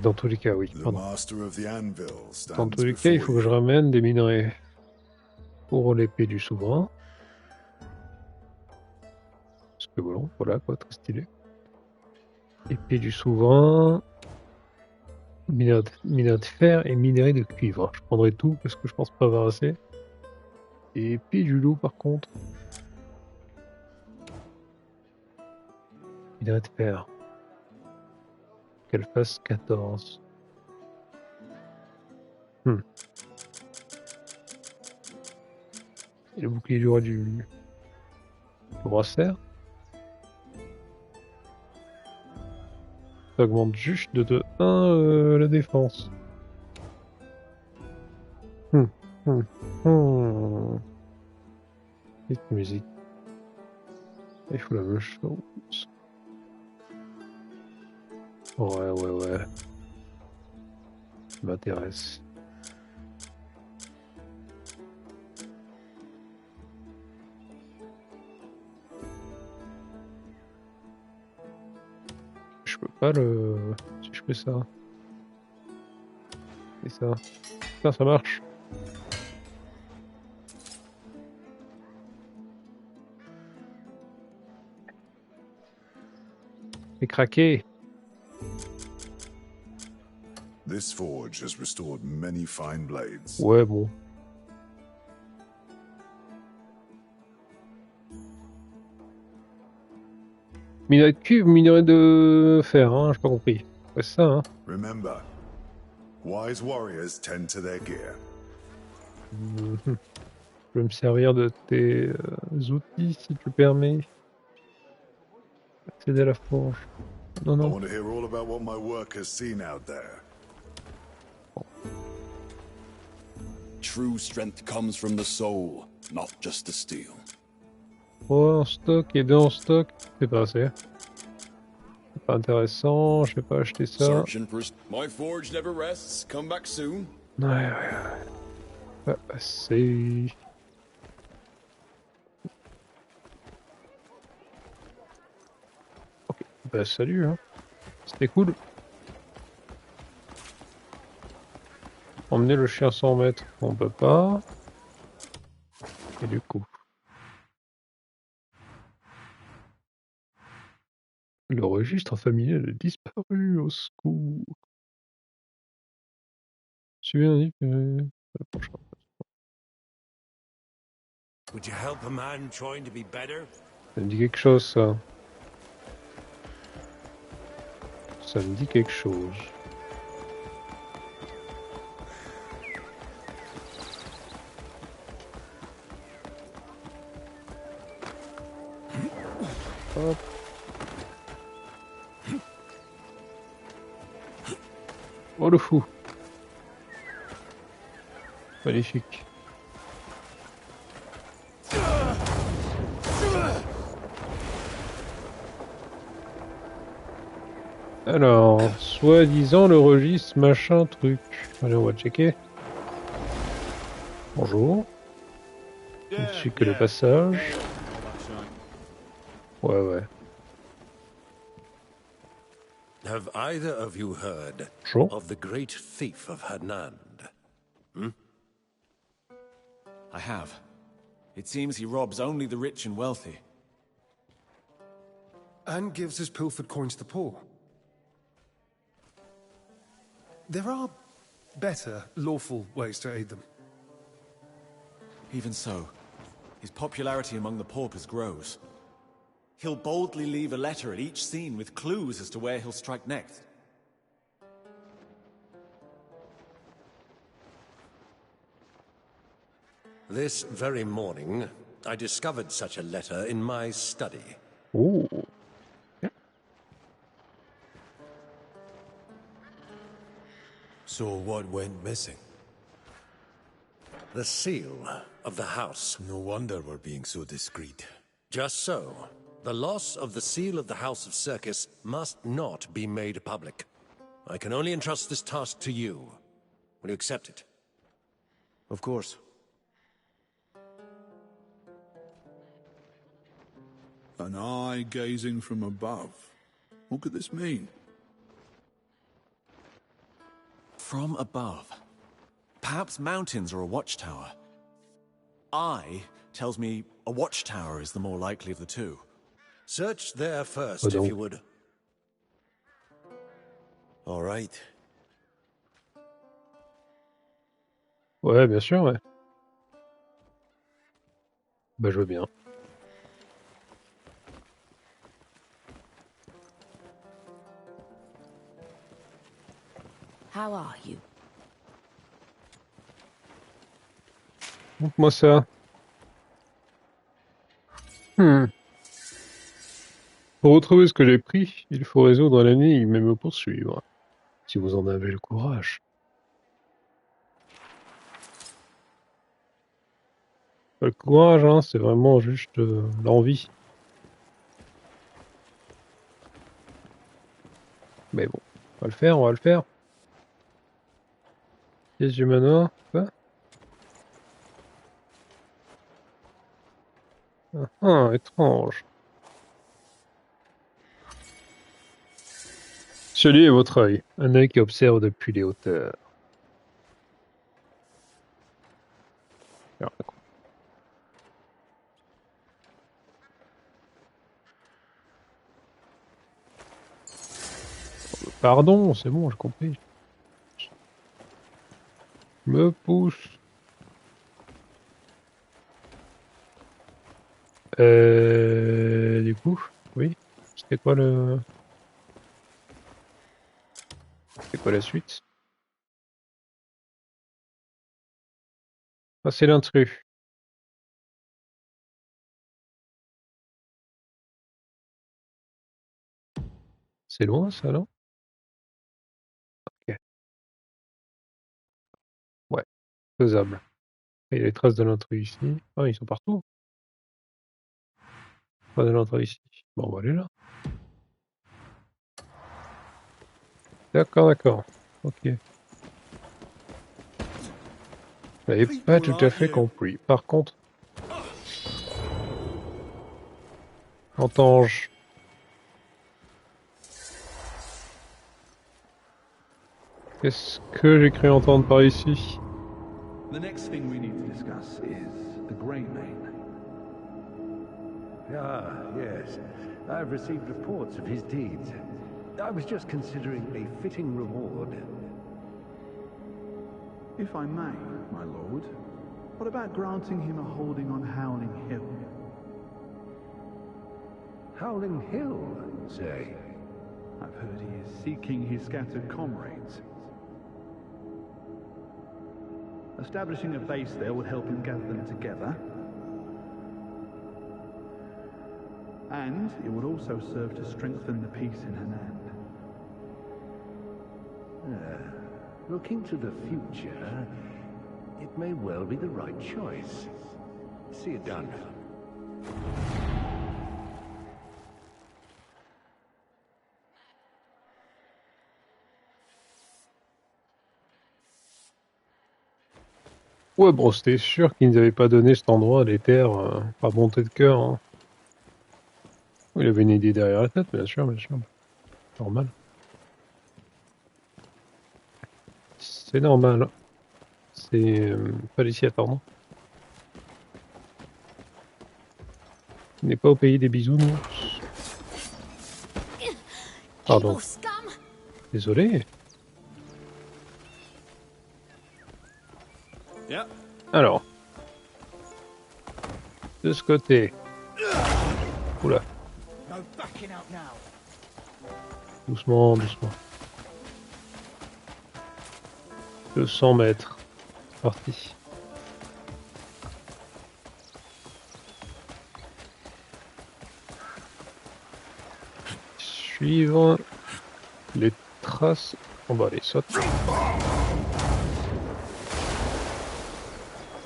Dans tous les cas, oui. The Pardon. master of the anvil Dans stands tous les cas, il before faut que je you. ramène des minerais pour l'épée du souverain. Parce que voilà quoi, très stylé. Épée du souverain. Minerai de fer et minerai de cuivre. Je prendrai tout parce que je pense pas avoir assez. Et épée du loup par contre. Minerai de fer. Qu'elle fasse 14. Et le bouclier du roi du roi cerf. Ça augmente juste de 1 la défense. Petite musique. Il faut la même chose. Ouais. Ça m'intéresse. Je peux pas le... Si je fais ça. Et ça. Putain, ça marche. C'est craqué. This forge has restored many fine blades. Ouais, bon. Minerai de cuivre, minerai de fer, hein, j'ai pas compris. Ouais, c'est ça, hein. Remember, wise warriors tend to their gear. Je vais me servir de tes outils, si tu permets. Accéder à la forge. Non, I non. want to hear all about what my work has seen out there. True strength comes from the soul, not just the steel. 3 en stock et 2 en stock, c'est pas assez. C'est pas intéressant, je vais pas acheter ça. Searching for my forge never rests. Come back soon. Ouais. Pas assez. Ok, bah salut, hein. C'était cool. Emmener le chien 100 mètres, on peut pas. Et du coup. Le registre familial a disparu, au secours. Suivez l'indique. Would you help a man trying to be better? Ça me dit quelque chose, ça. Ça me dit quelque chose. Hop. Oh le fou. Magnifique. Alors, soi-disant le registre machin truc. Allez, on va checker. Bonjour. Je ne suis que le passage. Ouais. Have either of you heard Bonjour. of the great thief of Hadnand? I have. It seems he robs only the rich and wealthy. And gives his pilfered coins to poor. There are better, lawful ways to aid them. Even so, his popularity among the paupers grows. He'll boldly leave a letter at each scene with clues as to where he'll strike next. This very morning, I discovered such a letter in my study. Ooh. So what went missing? The seal of the house. No wonder we're being so discreet. Just so. The loss of the seal of the House of Circus must not be made public. I can only entrust this task to you. Will you accept it? Of course. An eye gazing from above. What could this mean? From above. Perhaps mountains or a watchtower. Eye tells me a watchtower is the more likely of the two. Search there first, if you would. All right. Ouais, bien sûr, ouais. Bah, je veux bien. How are you? Montre-moi ça. Pour retrouver ce que j'ai pris, il faut résoudre l'énigme et me poursuivre. Si vous en avez le courage. Pas le courage, hein, c'est vraiment juste l'envie. Mais bon, on va le faire, on va le faire. Pièce du manoir, quoi? Ah, étrange. Celui est votre œil, un œil qui observe depuis les hauteurs. Pardon, c'est bon, j'ai compris. Me pousse. Du coup, oui. C'était quoi le... C'est quoi la suite? Ah, c'est l'intrus. C'est loin ça, non? Ok. Ouais, faisable. Il y a les traces de l'intrus ici. Ah, ils sont partout. Pas de l'intrus ici. Bon, on va aller là. D'accord, d'accord. Ok. J'avais pas tout à fait compris. Par contre... Entends-je... Qu'est-ce que j'ai cru entendre par ici? The next thing we need to discuss is the Greymane. Ah, yes. I've received reports of his deeds. I was just considering a fitting reward. If I may, my lord, what about granting him a holding on Howling Hill? Howling Hill, say? I've heard he is seeking his scattered comrades. Establishing a base there would help him gather them together. And it would also serve to strengthen the peace in Hanand. Looking to the future, it may well be the right choice. See it done. Ouais, bon, c'était sûr qu'ils n'avaient pas donné cet endroit à l'Éther par bonté de cœur. Hein. Il avait une idée derrière la tête, bien sûr, bien sûr. Normal. C'est normal. C'est pas ici, attends. On n'est pas au pays des bisounours. Pardon. Désolé. Alors. De ce côté. Oula. No backing out now. Doucement, doucement. 200 mètres. C'est parti. Suivre les traces. On va aller sauter.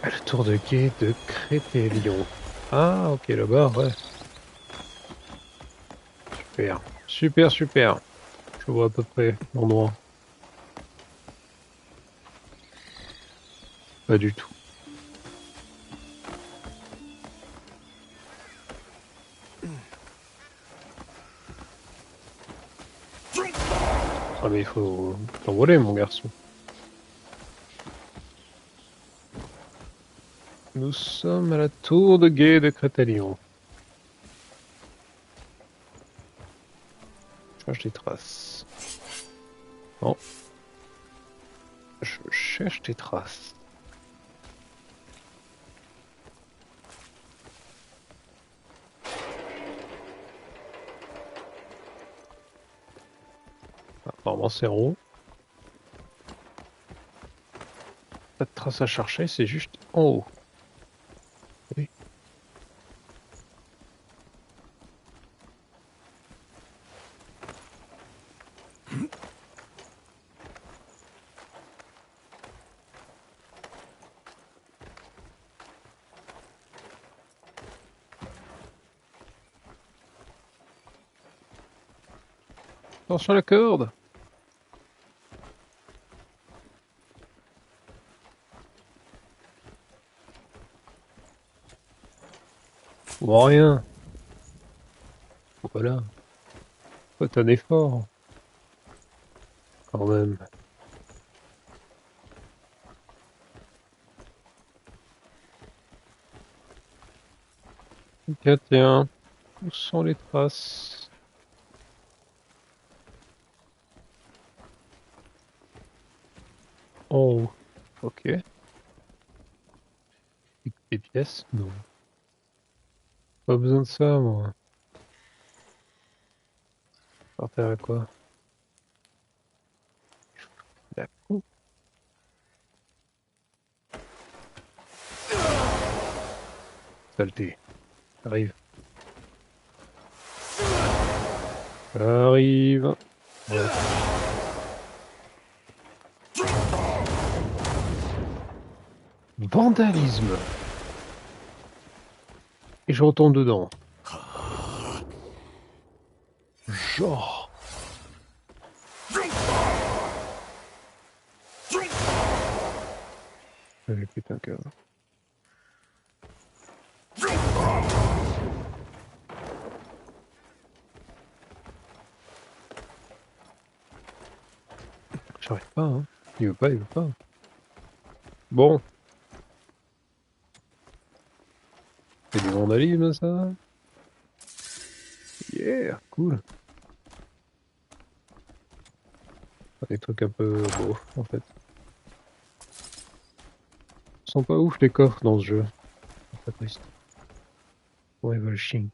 Le tour de quai de Crétélion. Ah, ok, là-bas, ouais. Super, super, super. Je vois à peu près l'endroit. Pas du tout. Ah mais il faut t'envoler mon garçon. Nous sommes à la tour de guet de Crétélion. Je cherche des traces. Non. Je cherche des traces. Apparemment c'est en haut. Pas de traces à chercher, c'est juste en haut. Oui. Attention à la corde. Bon, rien. Voilà. Faut un effort. Quand même. Tiens, tiens. Où sont les traces? En haut. Ok. Des pièces? Non. Pas besoin de ça, moi. Par terre à quoi? La coupe. Saleté. Arrive. Arrive. Ouais. Vandalisme. Et je retombe dedans. Genre. Allez, putain, que... J'arrive pas, hein. Il veut pas, il veut pas. Bon. C'est du vandalisme, ça. Yeah, cool. Des trucs un peu beaux, en fait. Ils sont pas ouf, les coffres, dans ce jeu. C'est pas triste. Ouais, ils veulent chien.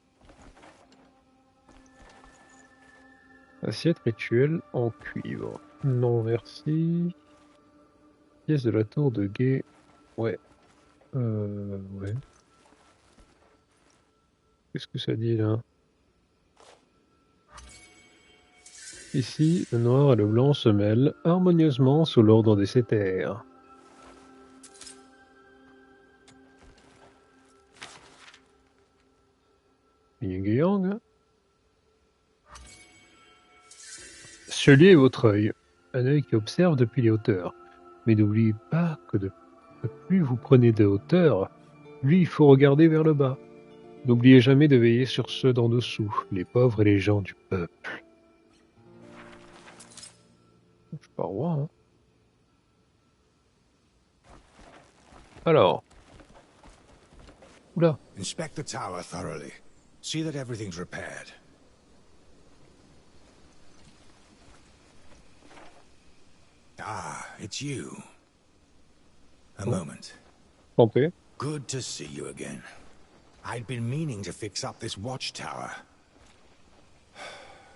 Assiette rituelle en cuivre. Non, merci. Pièce de la tour de guet. Ouais. Ouais. Qu'est-ce que ça dit, là? Ici, le noir et le blanc se mêlent harmonieusement sous l'ordre des cétères. Yin et Yang. Ce lieu est votre œil, un œil qui observe depuis les hauteurs. Mais n'oubliez pas que plus vous prenez de hauteur, plus il faut regarder vers le bas. N'oubliez jamais de veiller sur ceux d'en dessous, les pauvres et les gens du peuple. Je suis pas roi, hein. Alors. Oula. Inspect the tower thoroughly. See that everything's repaired. Ah, it's you. A moment. tenter. Good to see you again. I'd been meaning to fix up this watchtower.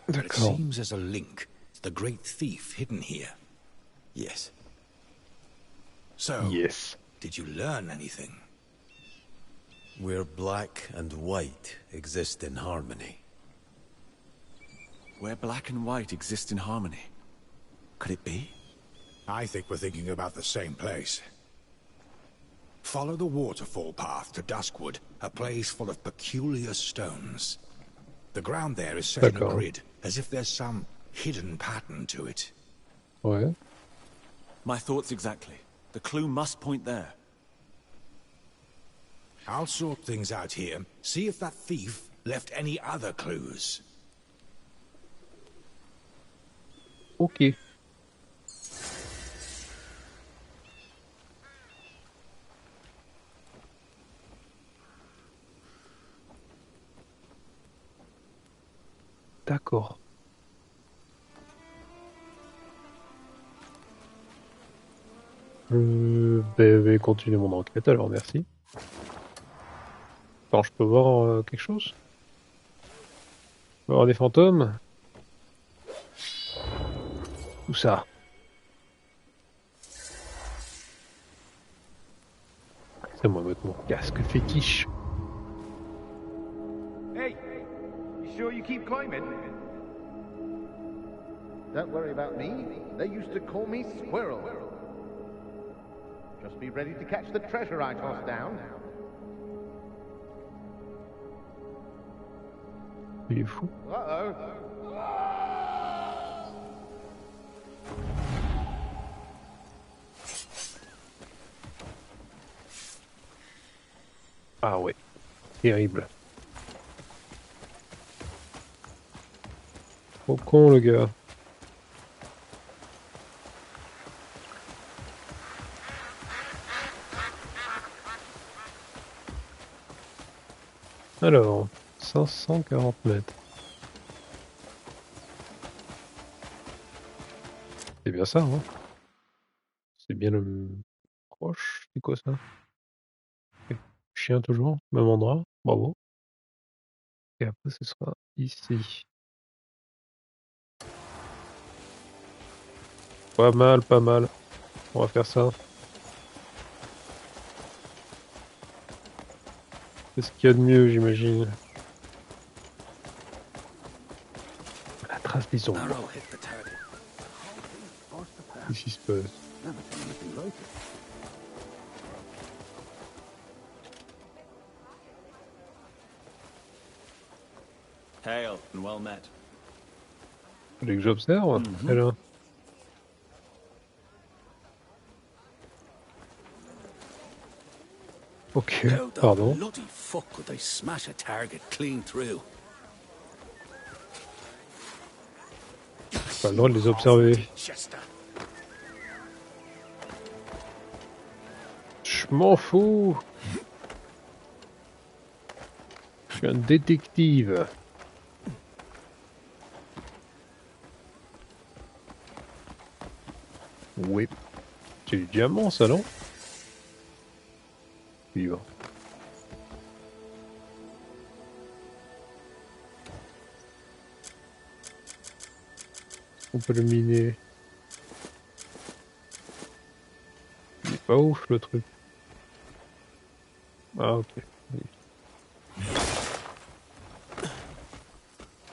But it seems there's a link to the great thief hidden here. Yes. So, did you learn anything? Where black and white exist in harmony. Where black and white exist in harmony. Could it be? I think we're thinking about the same place. Follow the waterfall path to Duskwood, a place full of peculiar stones. The ground there is set in a grid, as if there's some hidden pattern to it. Ouais. My thoughts exactly. The clue must point there. I'll sort things out here, see if that thief left any other clues. Ok. D'accord. Je vais continuer mon enquête alors, merci. Attends, je peux voir quelque chose? Je peux voir des fantômes? Où ça? C'est moi mettre mon casque fétiche. Hey, you sure you keep climbing? Don't worry about me. They used to call me Squirrel. Just be ready to catch the treasure I toss down. Il est fou. Uh-oh. Ah ouais, terrible. Trop con le gars. Alors, 540 mètres. C'est bien ça, hein? C'est bien le proche, c'est quoi ça? Okay. Chien toujours, même endroit, bravo. Et après ce sera ici. Pas mal, pas mal. On va faire ça. C'est ce qu'il y a de mieux, j'imagine. La trace des ombres. Qu'est-ce qui se passe? Hail and well met. Vous voulez que j'observe? Alors. Ok, pardon. Bloody fuck could they smash a target clean through? Pas le droit de les observer. Je m'en fous. Je suis un détective. Oui. C'est du diamant, ça, non? Vivant. On peut le miner. Il est pas ouf le truc. Ah ok.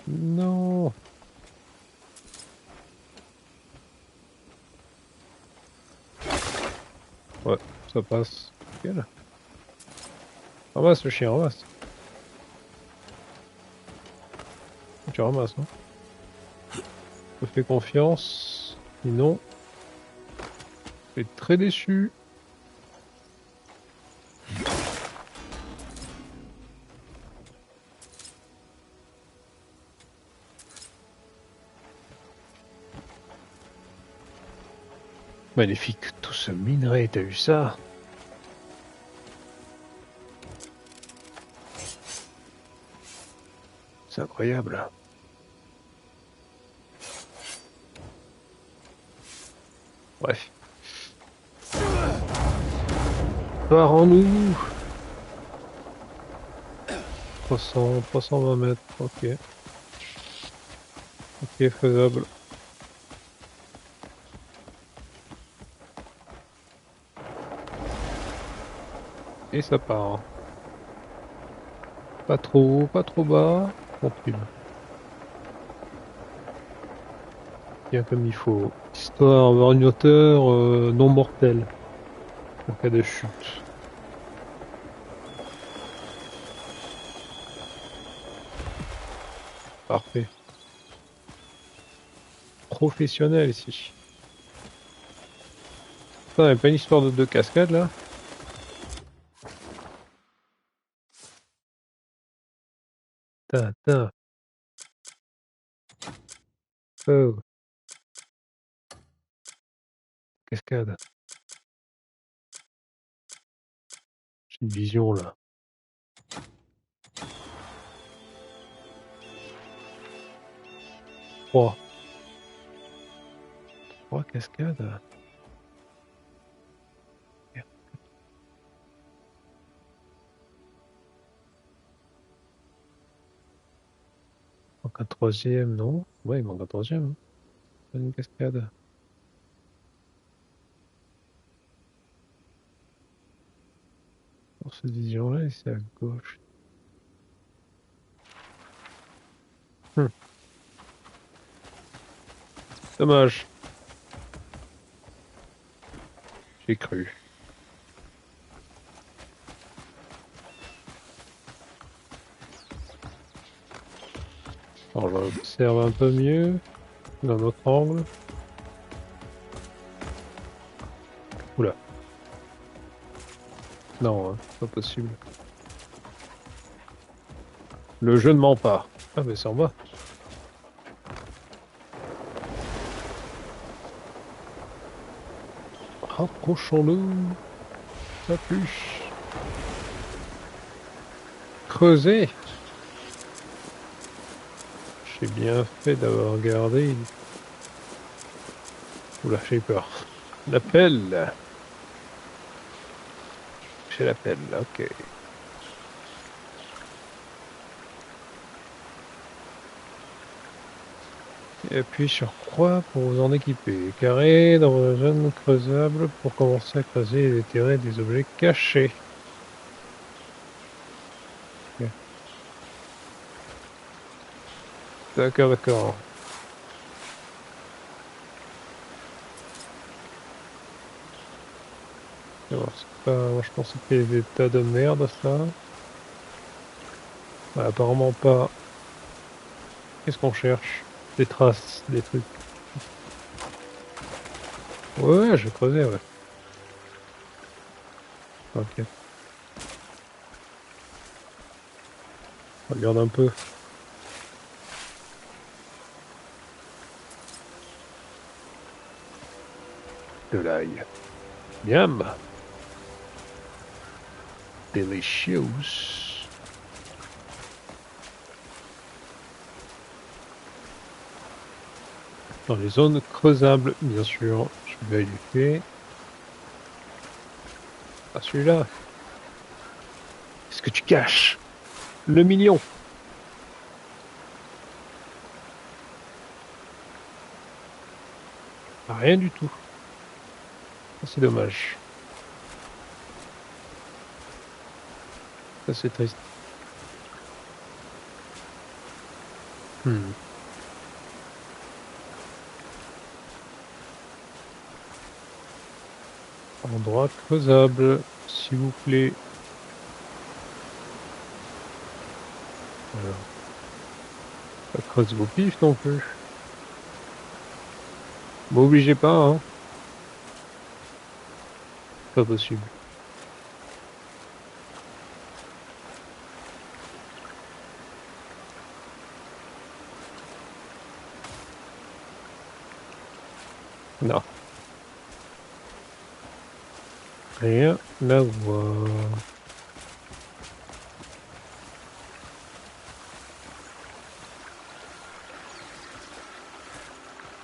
Non. Ouais, ça passe. Nickel. Ramasse le chien, ramasse. Tu ramasses, non? Je te fais confiance. Sinon, je suis très déçu. Magnifique, tout ce minerai, t'as vu ça? C'est incroyable. part en nous. 320 mètres, ok. Ok, faisable. Et ça part. Pas trop haut, pas trop bas. Tranquille. Bien comme il faut. Histoire d'avoir une hauteur non mortelle. En cas de chute. Parfait. Professionnel ici. Putain, y'a pas une histoire de 2 cascades là? Putain. Oh. Cascade. J'ai une vision là. Trois cascades. Il manque un troisième, non? Ouais, il manque un troisième. Pas une cascade. Dans cette vision-là, c'est à gauche. Dommage. J'ai cru. Alors, j'observe un peu mieux. Dans notre angle. Oula. Non, hein, pas possible. Le jeu ne ment pas. Ah, mais c'est en bas. Rapprochons-nous. Ça plus. Creuser. J'ai bien fait d'avoir regardé. Oula, j'ai peur. L'appel. J'ai l'appel, ok. Et appuie sur croix pour vous en équiper. Carré dans une zone creusable pour commencer à creuser et déterrer des objets cachés. Okay. D'accord. Moi je pensais qu'il y avait des tas de merde ça. Bah, apparemment pas. Qu'est-ce qu'on cherche? Des traces, des trucs. Ouais, je vais creuser, ouais. Ok. Regarde un peu. De l'ail. Miam. Delicious. Dans les zones creusables, bien sûr. Je vais vérifier. Ah, celui-là. Qu'est-ce que tu caches? Le million. Rien du tout. C'est dommage. Ça c'est triste. Endroit creusable, s'il vous plaît. Voilà. Pas creuse vos pifs non plus. M'obligez pas, hein. Pas possible. Non. Rien à voir.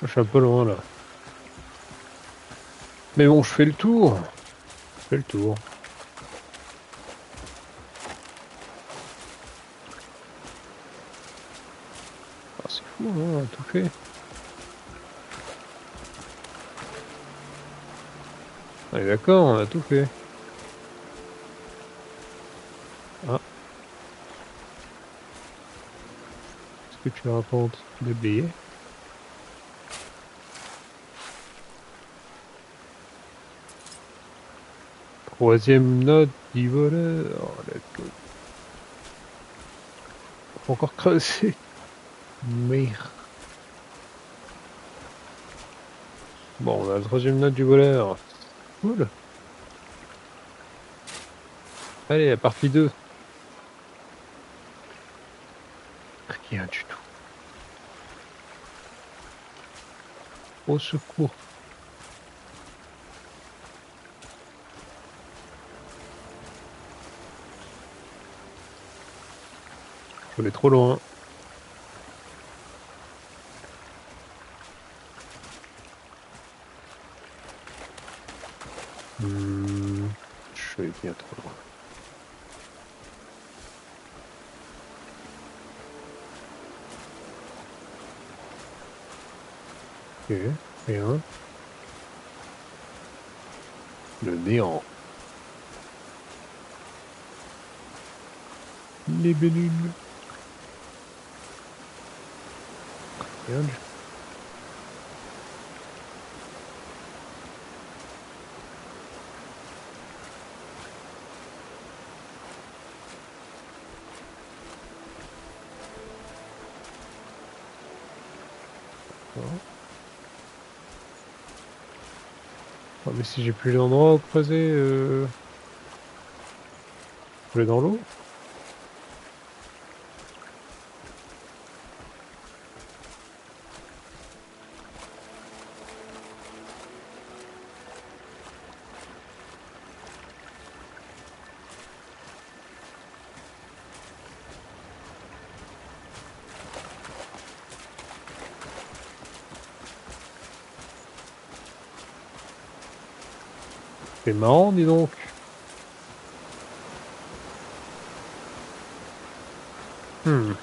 Je suis un peu loin là. Mais bon, je fais le tour. on a tout fait. Allez, d'accord, on a tout fait. Ah. Qu'est-ce que tu racontes? Des billets? Troisième note du voleur. Oh, let's go. Faut encore creuser. Merde. Bon, on a la troisième note du voleur. Cool. Allez, la partie 2. Rien du tout. Au secours. Je vais trop loin. Je vais bien trop loin. Ok, rien. Le néant. Les bellules. Rien du tout. Oh, mais si j'ai plus d'endroit où creuser, je vais dans l'eau. C'est marrant, dis donc. On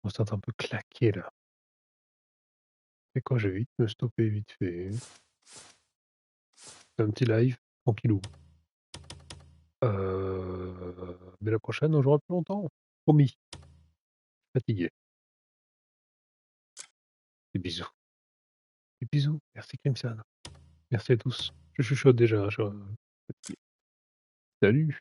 s'est un peu claqué là. C'est quoi, je vais vite me stopper vite fait. Un petit live, tranquillou. Mais la prochaine, on jouera plus longtemps. Promis. Fatigué. Des bisous. Des bisous. Merci Crimson. Merci à tous. Je chuchote déjà. Salut.